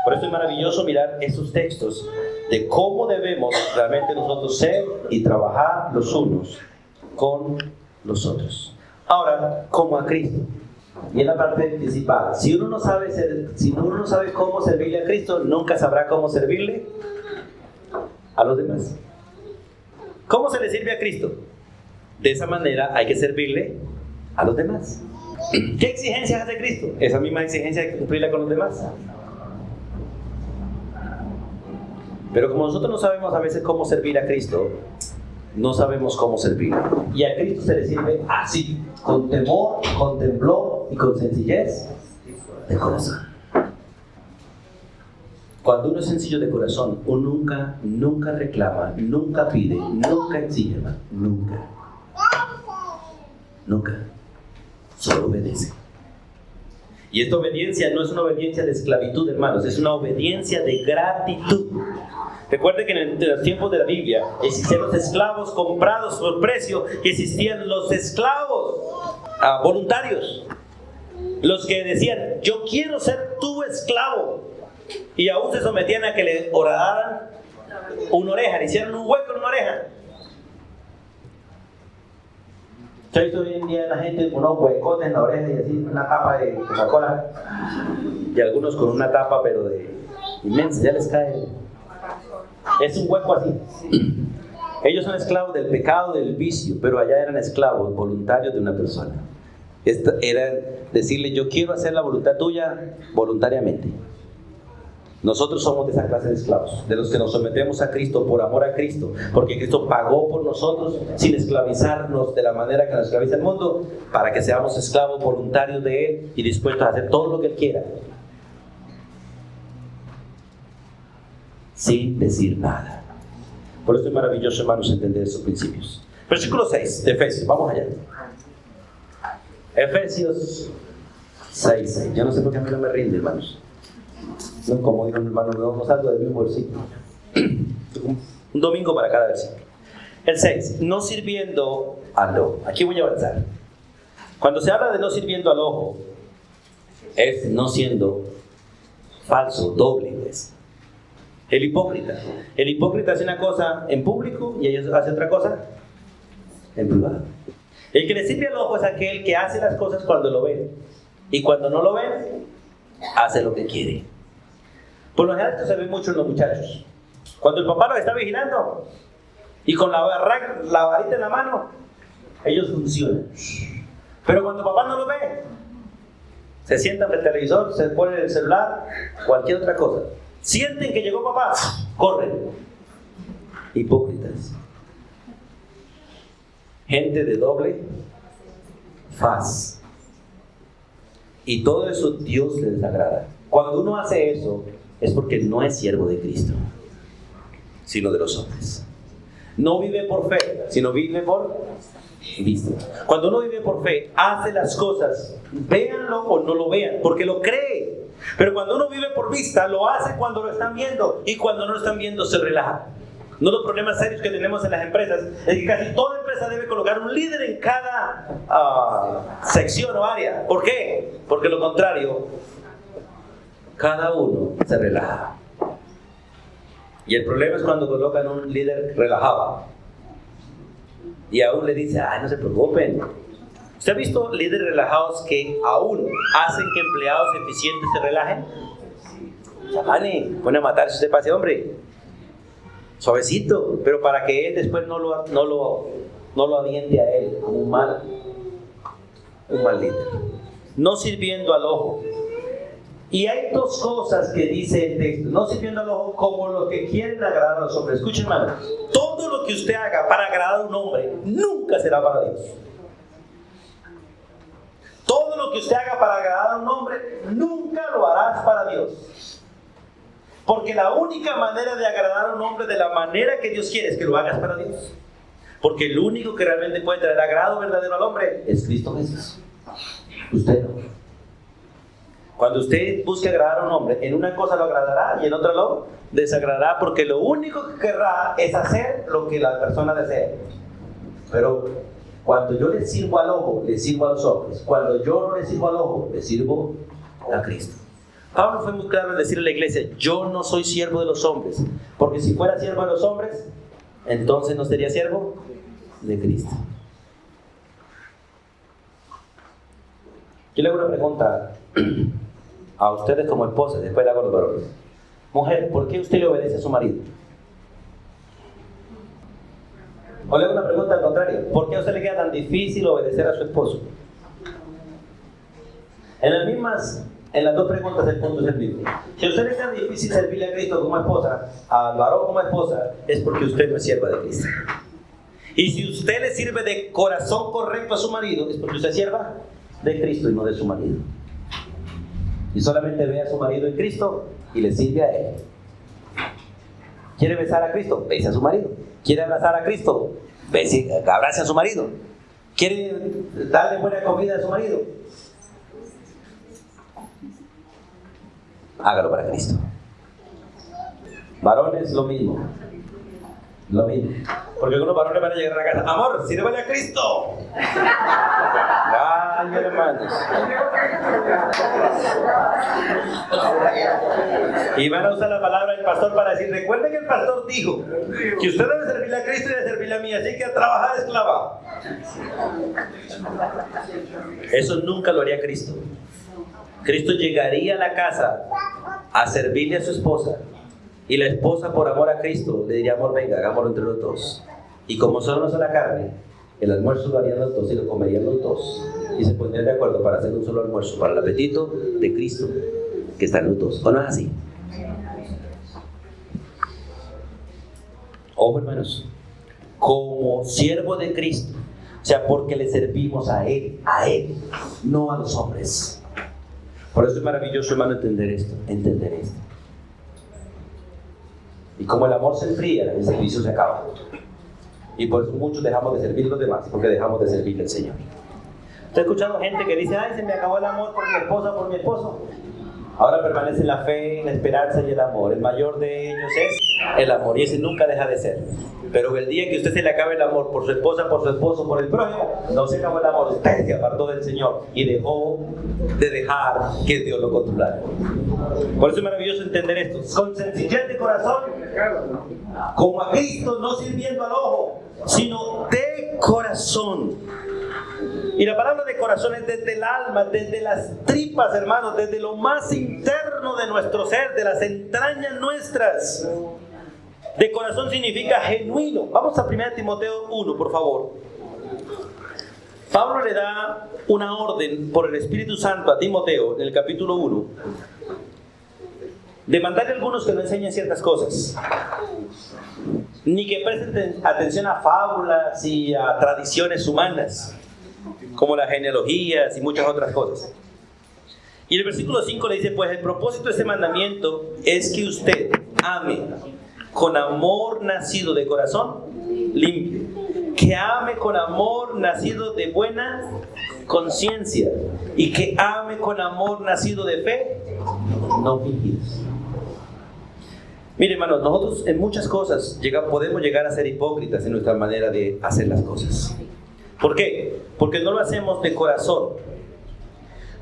Por eso es maravilloso mirar estos textos de cómo debemos realmente nosotros ser y trabajar los unos con los otros. Ahora, como a Cristo. Y es la parte principal. Si uno no sabe cómo servirle a Cristo, nunca sabrá cómo servirle a los demás. ¿Cómo se le sirve a Cristo? De esa manera hay que servirle a los demás. ¿Qué exigencias hace Cristo? Esa misma exigencia hay que cumplirla con los demás. Pero como nosotros no sabemos a veces cómo servir a Cristo, no sabemos cómo servirle. Y a Cristo se le sirve así, con temor, con temblor y con sencillez de corazón. Cuando uno es sencillo de corazón, uno nunca reclama, nunca pide, nunca exige, nunca. Solo obedece. Y esta obediencia no es una obediencia de esclavitud, hermanos, es una obediencia de gratitud. Recuerden que en los tiempos de la Biblia existían los esclavos comprados por precio y existían los esclavos voluntarios. Los que decían, yo quiero ser tu esclavo. Y aún se sometían a que le horadaran una oreja, le hicieron un hueco en una oreja. ¿Se ha visto hoy en día la gente con unos huecotes en la oreja y así una tapa de Coca-Cola? Y algunos con una tapa pero de inmensa, ya les cae. Es un hueco así. Ellos son esclavos del pecado, del vicio, pero allá eran esclavos voluntarios de una persona. Era decirle, yo quiero hacer la voluntad tuya voluntariamente. Nosotros somos de esa clase de esclavos, de los que nos sometemos a Cristo por amor a Cristo, porque Cristo pagó por nosotros sin esclavizarnos de la manera que nos esclaviza el mundo, para que seamos esclavos voluntarios de Él y dispuestos a hacer todo lo que Él quiera, sin decir nada. Por eso es maravilloso, hermanos, entender estos principios. Versículo 6 de Efesios, vamos allá. Efesios 6. Yo no sé por qué a mí no me rinde, hermanos. No, como dijo mi hermano, no salgo del mismo versículo. Un domingo para cada versículo. El 6, no sirviendo al ojo. Aquí voy a avanzar. Cuando se habla de no sirviendo al ojo, es no siendo falso, doble, pues. El hipócrita hace una cosa en público y ellos hacen otra cosa en privado. El que le sirve al ojo es aquel que hace las cosas cuando lo ven, y cuando no lo ven, hace lo que quiere. Por lo general esto se ve mucho en los muchachos. Cuando el papá los está vigilando y con la varita en la mano, ellos funcionan. Pero cuando el papá no lo ve, se sientan frente al televisor, se ponen el celular, cualquier otra cosa. Sienten que llegó papá, corren. Hipócritas. Gente de doble faz. Y todo eso Dios les desagrada. Cuando uno hace eso, es porque no es siervo de Cristo, sino de los hombres. No vive por fe, sino vive por vista. Cuando uno vive por fe, hace las cosas, véanlo o no lo vean, porque lo cree. Pero cuando uno vive por vista, lo hace cuando lo están viendo, y cuando no lo están viendo se relaja. Uno de los problemas serios que tenemos en las empresas es que casi toda empresa debe colocar un líder en cada sección o área. ¿Por qué? Porque lo contrario, cada uno se relaja. Y el problema es cuando colocan un líder relajado y aún le dice, no se preocupen. ¿Usted ha visto líderes relajados que aún hacen que empleados eficientes se relajen? Chapane, pone a matar si usted pase, hombre. Suavecito, pero para que él después no lo aviente a él como un mal líder. No sirviendo al ojo. Y hay dos cosas que dice el texto. No sirviendo al ojo como los que quieren agradar a los hombres. Escuchen, hermano. Todo lo que usted haga para agradar a un hombre nunca será para Dios. Todo lo que usted haga para agradar a un hombre nunca lo harás para Dios. Porque la única manera de agradar a un hombre de la manera que Dios quiere es que lo hagas para Dios. Porque el único que realmente puede traer agrado verdadero al hombre es Cristo Jesús. Usted no. Cuando usted busque agradar a un hombre, en una cosa lo agradará y en otra lo desagradará, porque lo único que querrá es hacer lo que la persona desea. Pero cuando yo le sirvo al ojo, le sirvo a los hombres. Cuando yo no le sirvo al ojo, le sirvo a Cristo. Pablo fue muy claro en decirle a la iglesia, yo no soy siervo de los hombres, porque si fuera siervo de los hombres, entonces no sería siervo de Cristo. Yo le hago una pregunta a ustedes como esposas, después le hago a los varones. Mujer, ¿por qué usted le obedece a su marido? O le hago una pregunta al contrario, ¿por qué a usted le queda tan difícil obedecer a su esposo? En las dos preguntas el punto es el mismo. Si a usted le queda difícil servirle a Cristo como esposa, al varón como esposa, es porque usted no es sierva de Cristo. Y si usted le sirve de corazón correcto a su marido, es porque usted es sierva de Cristo y no de su marido. Y solamente ve a su marido en Cristo y le sirve a él. ¿Quiere besar a Cristo? Bese a su marido. ¿Quiere abrazar a Cristo? Abrace a su marido. ¿Quiere darle buena comida a su marido? Hágalo para Cristo. Varones, lo mismo. Lo mismo. Porque algunos varones van a llegar a la casa, amor, sírvele a Cristo. Ay, hermanos. Y van a usar la palabra del pastor para decir, recuerden que el pastor dijo que usted debe servirle a Cristo y debe servirle a mí, así que a trabajar esclava. Eso nunca lo haría Cristo. Cristo llegaría a la casa a servirle a su esposa, y la esposa, por amor a Cristo, le diría, amor, venga, hagámoslo entre los dos. Y como son una sola carne, el almuerzo lo harían los dos y lo comerían los dos. Y se pondrían de acuerdo para hacer un solo almuerzo, para el apetito de Cristo, que está en los dos. ¿O no es así? Ojo, hermanos, como siervo de Cristo, o sea, porque le servimos a Él, no a los hombres. Por eso es maravilloso, hermano, entender esto. Y como el amor se enfría, el servicio se acaba. Y por eso muchos dejamos de servir a los demás, porque dejamos de servir al Señor. Estoy escuchando gente que dice, ay, se me acabó el amor por mi esposa, por mi esposo. Ahora permanece la fe, la esperanza y el amor. El mayor de ellos es el amor, y ese nunca deja de ser. Pero el día que a usted se le acabe el amor por su esposa, por su esposo, por el prójimo, no se acabó el amor, usted se apartó del Señor y dejó de dejar que Dios lo controlara. Por eso es maravilloso entender esto. Con sencillez de corazón, como a Cristo, no sirviendo al ojo, sino de corazón. Y la palabra de corazón es desde el alma, desde las tripas, hermanos, desde lo más interno de nuestro ser, de las entrañas nuestras. De corazón significa genuino. Vamos a 1 Timoteo 1, por favor. Pablo le da una orden por el Espíritu Santo a Timoteo, en el capítulo 1, de mandarle a algunos que no enseñen ciertas cosas, ni que presten atención a fábulas y a tradiciones humanas, como las genealogías y muchas otras cosas. Y el versículo 5 le dice, pues el propósito de este mandamiento es que usted ame con amor nacido de corazón limpio, que ame con amor nacido de buena conciencia, y que ame con amor nacido de fe no fingidas. Mire, hermanos, nosotros en muchas cosas podemos llegar a ser hipócritas en nuestra manera de hacer las cosas. ¿Por qué? Porque no lo hacemos de corazón,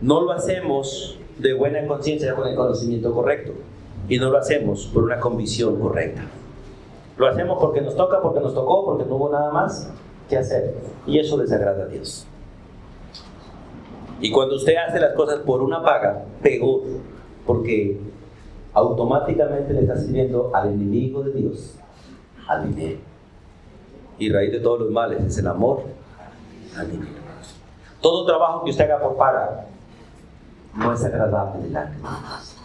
no lo hacemos de buena conciencia con el conocimiento correcto, y no lo hacemos por una convicción correcta. Lo hacemos porque nos toca, porque nos tocó, porque no hubo nada más que hacer, y eso desagrada a Dios. Y cuando usted hace las cosas por una paga, peor, porque automáticamente le está sirviendo al enemigo de Dios, al dinero. Y raíz de todos los males es el amor al dinero. Todo trabajo que usted haga por paga no es agradable delante de Dios.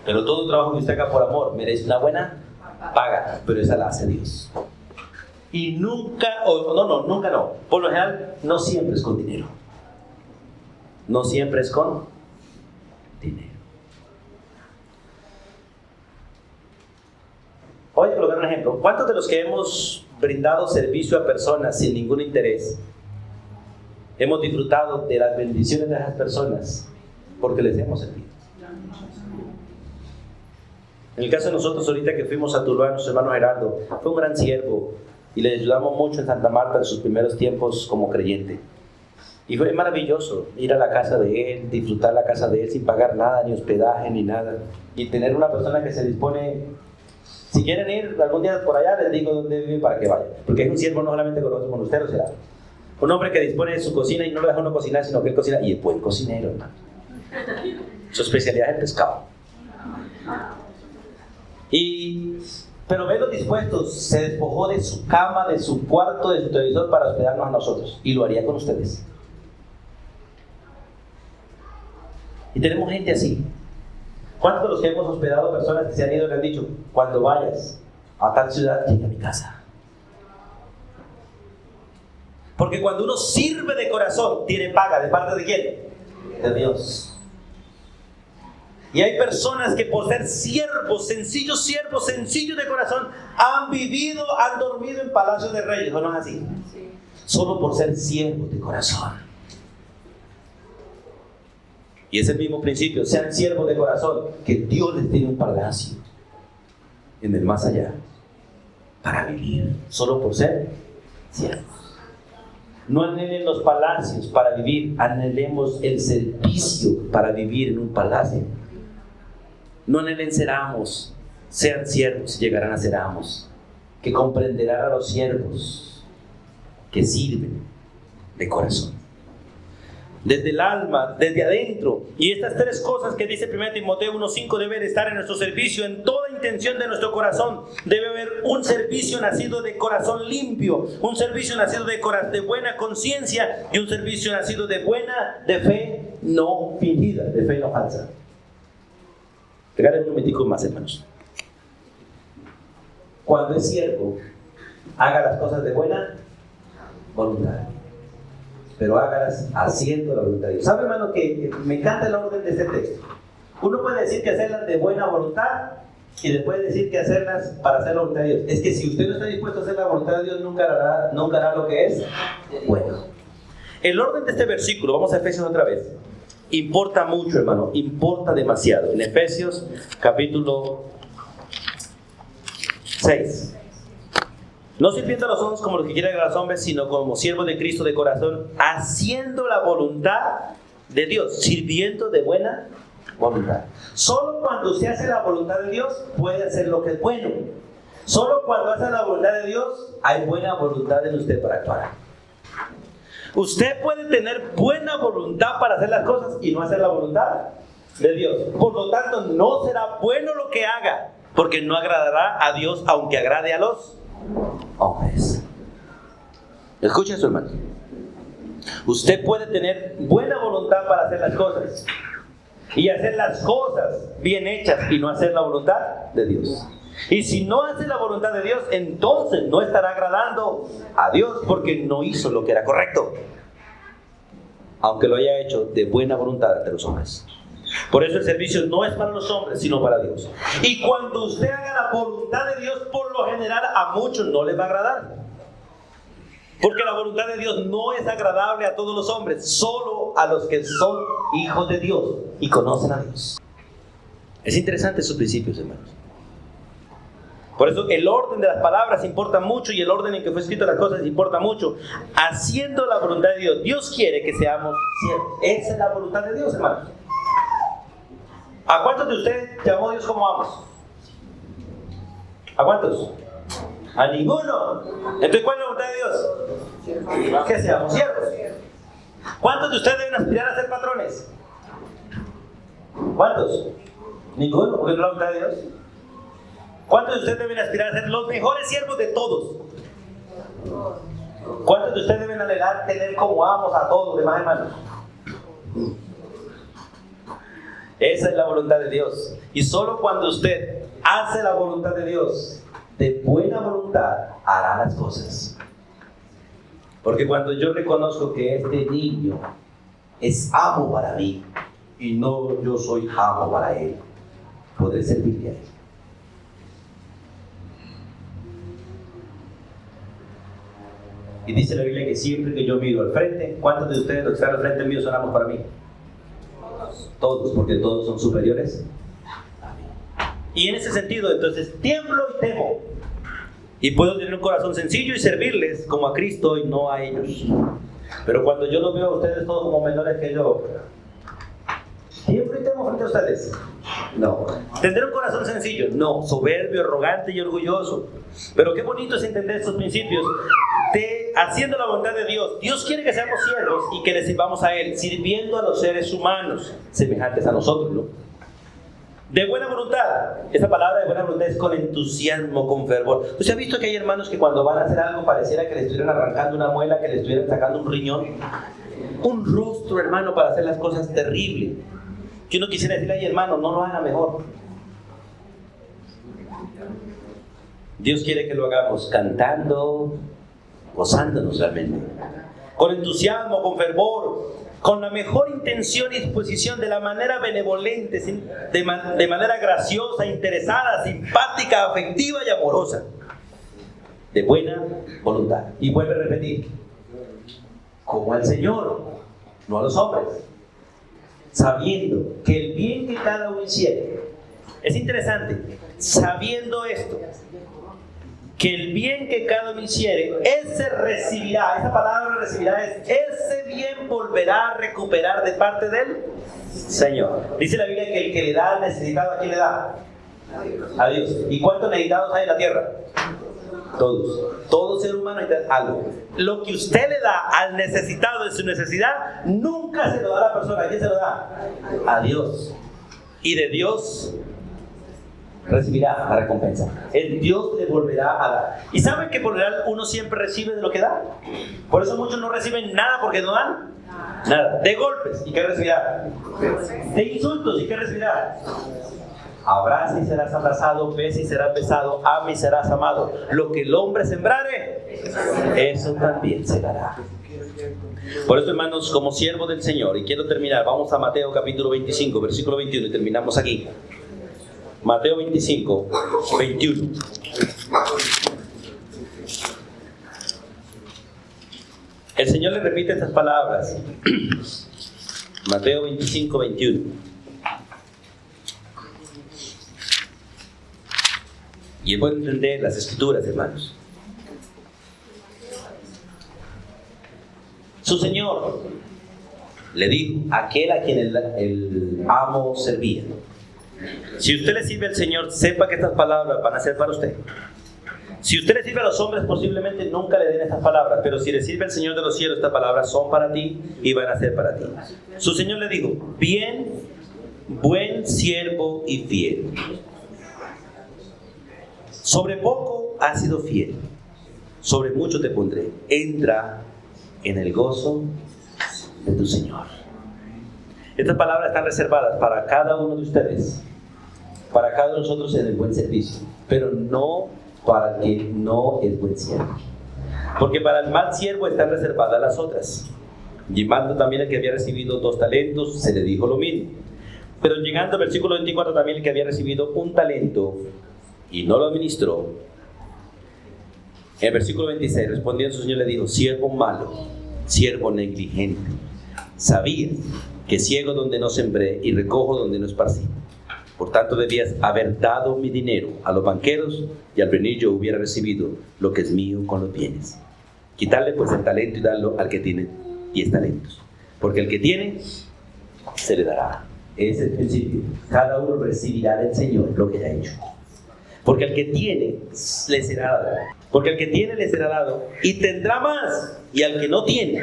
Pero todo trabajo que usted haga por amor merece una buena paga, pero esa la hace Dios. Y nunca, nunca no. Por lo general, no siempre es con dinero. No siempre es con dinero. Voy a colocar un ejemplo. ¿Cuántos de los que hemos brindado servicio a personas sin ningún interés hemos disfrutado de las bendiciones de esas personas porque les hemos servido? En el caso de nosotros, ahorita que fuimos a Tuluá, nuestro hermano Gerardo fue un gran siervo y le ayudamos mucho en Santa Marta en sus primeros tiempos como creyente. Y fue maravilloso ir a la casa de él, disfrutar la casa de él sin pagar nada, ni hospedaje, ni nada. Y tener una persona que se dispone, si quieren ir algún día por allá, les digo dónde vive para que vayan. Porque es un siervo no solamente con usted, o sea, un hombre que dispone de su cocina y no lo deja uno cocinar, sino que él cocina. Y es buen cocinero, hermano. Su especialidad es el pescado. Pero verlo dispuesto, se despojó de su cama, de su cuarto, de su televisor para hospedarnos a nosotros. Y lo haría con ustedes. Y tenemos gente así. ¿Cuántos de los que hemos hospedado personas que se han ido le han dicho, cuando vayas a tal ciudad, llega a mi casa? Porque cuando uno sirve de corazón, tiene paga. ¿De parte de quién? De Dios. Y hay personas que por ser siervos sencillos de corazón, han vivido, han dormido en palacios de reyes, ¿o no es así? Sí. Solo por ser siervos de corazón. Y es el mismo principio, sean siervos de corazón, que Dios les tiene un palacio en el más allá para vivir, solo por ser siervos. No anhelen los palacios para vivir, anhelemos el servicio para vivir en un palacio. No anhelen ser amos, sean siervos y llegarán a ser amos, que comprenderán a los siervos que sirven de corazón. Desde el alma, desde adentro. Y estas tres cosas que dice 1 Timoteo 1:5 deben estar en nuestro servicio, en toda intención de nuestro corazón. Debe haber un servicio nacido de corazón limpio, un servicio nacido de buena conciencia y un servicio nacido de fe no fingida, de fe no falsa. Regalen un momentico más, hermanos. Cuando es siervo, haga las cosas de buena voluntad, pero hágalas haciendo la voluntad de Dios. ¿Sabe, hermano, que me encanta el orden de este texto? Uno puede decir que hacerlas de buena voluntad y después decir que hacerlas para hacer la voluntad de Dios. Es que si usted no está dispuesto a hacer la voluntad de Dios, nunca hará lo que es bueno. El orden de este versículo, vamos a Efesios otra vez, importa mucho, hermano, importa demasiado. En Efesios capítulo 6. No sirviendo a los hombres como los que quieren a los hombres, sino como siervos de Cristo de corazón, haciendo la voluntad de Dios, sirviendo de buena voluntad. Solo cuando se hace la voluntad de Dios, puede hacer lo que es bueno. Solo cuando hace la voluntad de Dios, hay buena voluntad en usted para actuar. Usted puede tener buena voluntad para hacer las cosas y no hacer la voluntad de Dios. Por lo tanto, no será bueno lo que haga, porque no agradará a Dios, aunque agrade a los hombres. Escucha eso, hermano. Usted puede tener buena voluntad para hacer las cosas y hacer las cosas bien hechas y no hacer la voluntad de Dios. Y si no hace la voluntad de Dios, entonces no estará agradando a Dios, porque no hizo lo que era correcto, aunque lo haya hecho de buena voluntad ante los hombres. Por eso el servicio no es para los hombres, sino para Dios. Y cuando usted haga la voluntad de Dios, por lo general a muchos no les va a agradar, porque la voluntad de Dios no es agradable a todos los hombres, solo a los que son hijos de Dios y conocen a Dios. Es interesante esos principios, hermanos. Por eso el orden de las palabras importa mucho, y el orden en que fue escrito las cosas importa mucho. Haciendo la voluntad de Dios. Dios quiere que seamos siervos. Esa es la voluntad de Dios, hermanos. ¿A cuántos de ustedes llamó Dios como amos? ¿A cuántos? A ninguno. Entonces, ¿cuál es la voluntad de Dios? Que seamos siervos. ¿Cuántos de ustedes deben aspirar a ser patrones? ¿Cuántos? Ninguno, porque no es la voluntad de Dios. ¿Cuántos de ustedes deben aspirar a ser los mejores siervos de todos? ¿Cuántos de ustedes deben anhelar tener como amos a todos los demás hermanos? Esa es la voluntad de Dios. Y solo cuando usted hace la voluntad de Dios de buena voluntad, hará las cosas. Porque cuando yo reconozco que este niño es amo para mí y no yo soy amo para él, podré servirle a él. Y dice la Biblia que siempre que yo miro al frente, ¿cuántos de ustedes los que están al frente mío son amos para mí? Todos, porque todos son superiores a mí. Y en ese sentido, entonces, tiemblo y temo. Y puedo tener un corazón sencillo y servirles como a Cristo y no a ellos. Pero cuando yo los veo a ustedes todos como menores que yo, ¿tiemblo y temo frente a ustedes? No. ¿Tendré un corazón sencillo? No. Soberbio, arrogante y orgulloso. Pero qué bonito es entender estos principios de haciendo la voluntad de Dios. Dios quiere que seamos siervos y que le sirvamos a Él, sirviendo a los seres humanos semejantes a nosotros, ¿no? De buena voluntad. Esa palabra de buena voluntad es con entusiasmo, con fervor. ¿Usted ha visto que hay hermanos que cuando van a hacer algo pareciera que le estuvieran arrancando una muela, que le estuvieran sacando un riñón? Un rostro, hermano, para hacer las cosas terrible. Que uno quisiera decirle, ay, hermano, no lo haga mejor. Dios quiere que lo hagamos cantando, gozándonos realmente, con entusiasmo, con fervor, con la mejor intención y disposición, de la manera benevolente, de manera graciosa, interesada, simpática, afectiva y amorosa, de buena voluntad. Y vuelve a repetir, como al Señor, no a los hombres, sabiendo que el bien que cada uno hiciere. Es interesante, sabiendo esto, que el bien que cada uno hiciere, ese recibirá. Esa palabra recibirá es, ese bien volverá a recuperar de parte del Señor. Dice la Biblia que el que le da al necesitado, ¿a quién le da? A Dios. ¿Y cuántos necesitados hay en la tierra? Todos. Todo ser humano necesita algo. Lo que usted le da al necesitado de su necesidad, nunca se lo da a la persona. ¿A quién se lo da? A Dios. Y de Dios recibirá la recompensa. El Dios le volverá a dar. ¿Y saben que por lo general uno siempre recibe de lo que da? Por eso muchos no reciben nada, porque no dan nada. De golpes, ¿y qué recibirá? De insultos, ¿y qué recibirá? Abraza y serás abrazado, besa y serás besado, ama y serás amado. Lo que el hombre sembrare, eso también segará. Por eso, hermanos, como siervo del Señor, y quiero terminar, vamos a Mateo capítulo 25, versículo 21, y terminamos aquí. Mateo 25, 21. El Señor le repite estas palabras. Mateo 25, 21. Y es bueno entender las escrituras, hermanos. Su Señor le dijo a aquel a quien el amo servía: si usted le sirve al Señor, sepa que estas palabras van a ser para usted. Si usted le sirve a los hombres, posiblemente nunca le den estas palabras, pero si le sirve al Señor de los cielos, estas palabras son para ti y van a ser para ti. Su Señor le dijo: bien, buen siervo y fiel. Sobre poco has sido fiel, sobre mucho te pondré. Entra en el gozo de tu Señor. Estas palabras están reservadas para cada uno de ustedes, para cada uno de nosotros en el buen servicio, pero no para el que no es buen siervo. Porque para el mal siervo están reservadas las otras. Llamando también el que había recibido 2 talentos, se le dijo lo mismo. Pero llegando al versículo 24, también el que había recibido 1 talento y no lo administró. En el versículo 26, respondiendo su Señor le dijo: siervo malo, siervo negligente, sabías que ciego donde no sembré y recojo donde no esparcí. Por tanto debías haber dado mi dinero a los banqueros, y al venir yo hubiera recibido lo que es mío con los bienes. Quitarle pues el talento y darlo al que tiene 10 talentos. Porque el que tiene, se le dará. Ese es el principio. Cada uno recibirá del Señor lo que ha hecho. Porque el que tiene, le será dado. Porque el que tiene, le será dado. Y tendrá más. Y al que no tiene,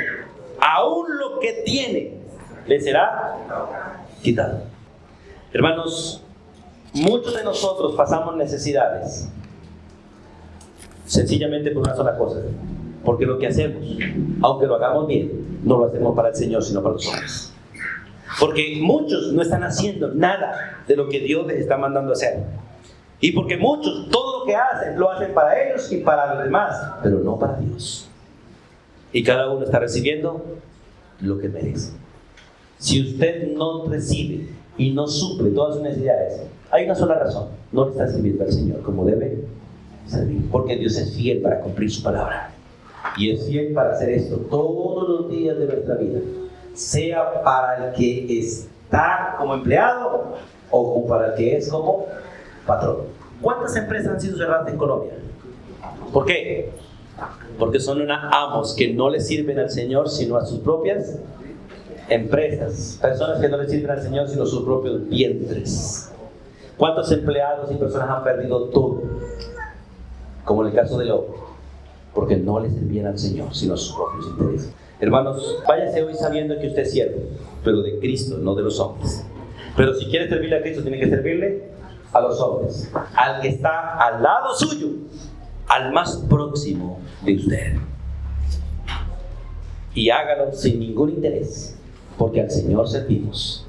aún lo que tiene, le será quitado. Hermanos, muchos de nosotros pasamos necesidades sencillamente por una sola cosa: porque lo que hacemos, aunque lo hagamos bien, no lo hacemos para el Señor, sino para los hombres. Porque muchos no están haciendo nada de lo que Dios les está mandando hacer. Y porque muchos, todo lo que hacen, lo hacen para ellos y para los demás, pero no para Dios. Y cada uno está recibiendo lo que merece. Si usted no recibe y no suple todas sus necesidades, hay una sola razón: no le está sirviendo al Señor como debe servir. Porque Dios es fiel para cumplir su palabra. Y es fiel para hacer esto todos los días de nuestra vida, sea para el que está como empleado o para el que es como patrón. ¿Cuántas empresas han sido cerradas en Colombia? ¿Por qué? Porque son unos amos que no le sirven al Señor sino a sus propias empresas. Personas que no le sirven al Señor sino a sus propios vientres. ¿Cuántos empleados y personas han perdido todo? Como en el caso de Lot, porque no le servían al Señor sino a sus propios intereses. Hermanos, váyase hoy sabiendo que usted es siervo, pero de Cristo, no de los hombres. Pero si quiere servirle a Cristo, tiene que servirle a los hombres, al que está al lado suyo, al más próximo de usted. Y hágalo sin ningún interés, porque al Señor servimos,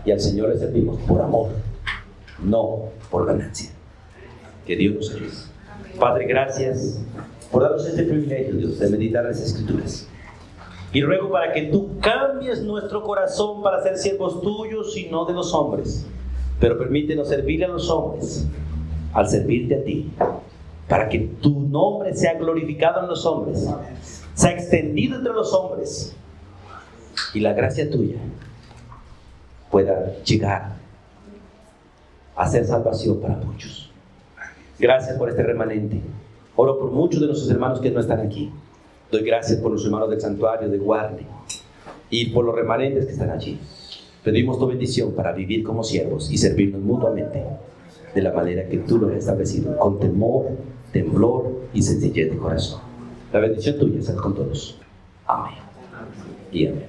y al Señor le servimos por amor, no por ganancia. Que Dios nos ayude. Padre, gracias por darnos este privilegio, Dios, de meditar las Escrituras. Y ruego para que tú cambies nuestro corazón para ser siervos tuyos y no de los hombres. Pero permítenos servirle a los hombres al servirte a ti, para que tu nombre sea glorificado en los hombres, sea extendido entre los hombres, y la gracia tuya pueda llegar a ser salvación para muchos. Gracias por este remanente. Oro por muchos de nuestros hermanos que no están aquí. Doy gracias por los hermanos del santuario de Guarne y por los remanentes que están allí. Pedimos tu bendición para vivir como siervos y servirnos mutuamente de la manera que tú lo has establecido, con temor, temblor y sencillez de corazón. La bendición tuya sea con todos. Amén y amén.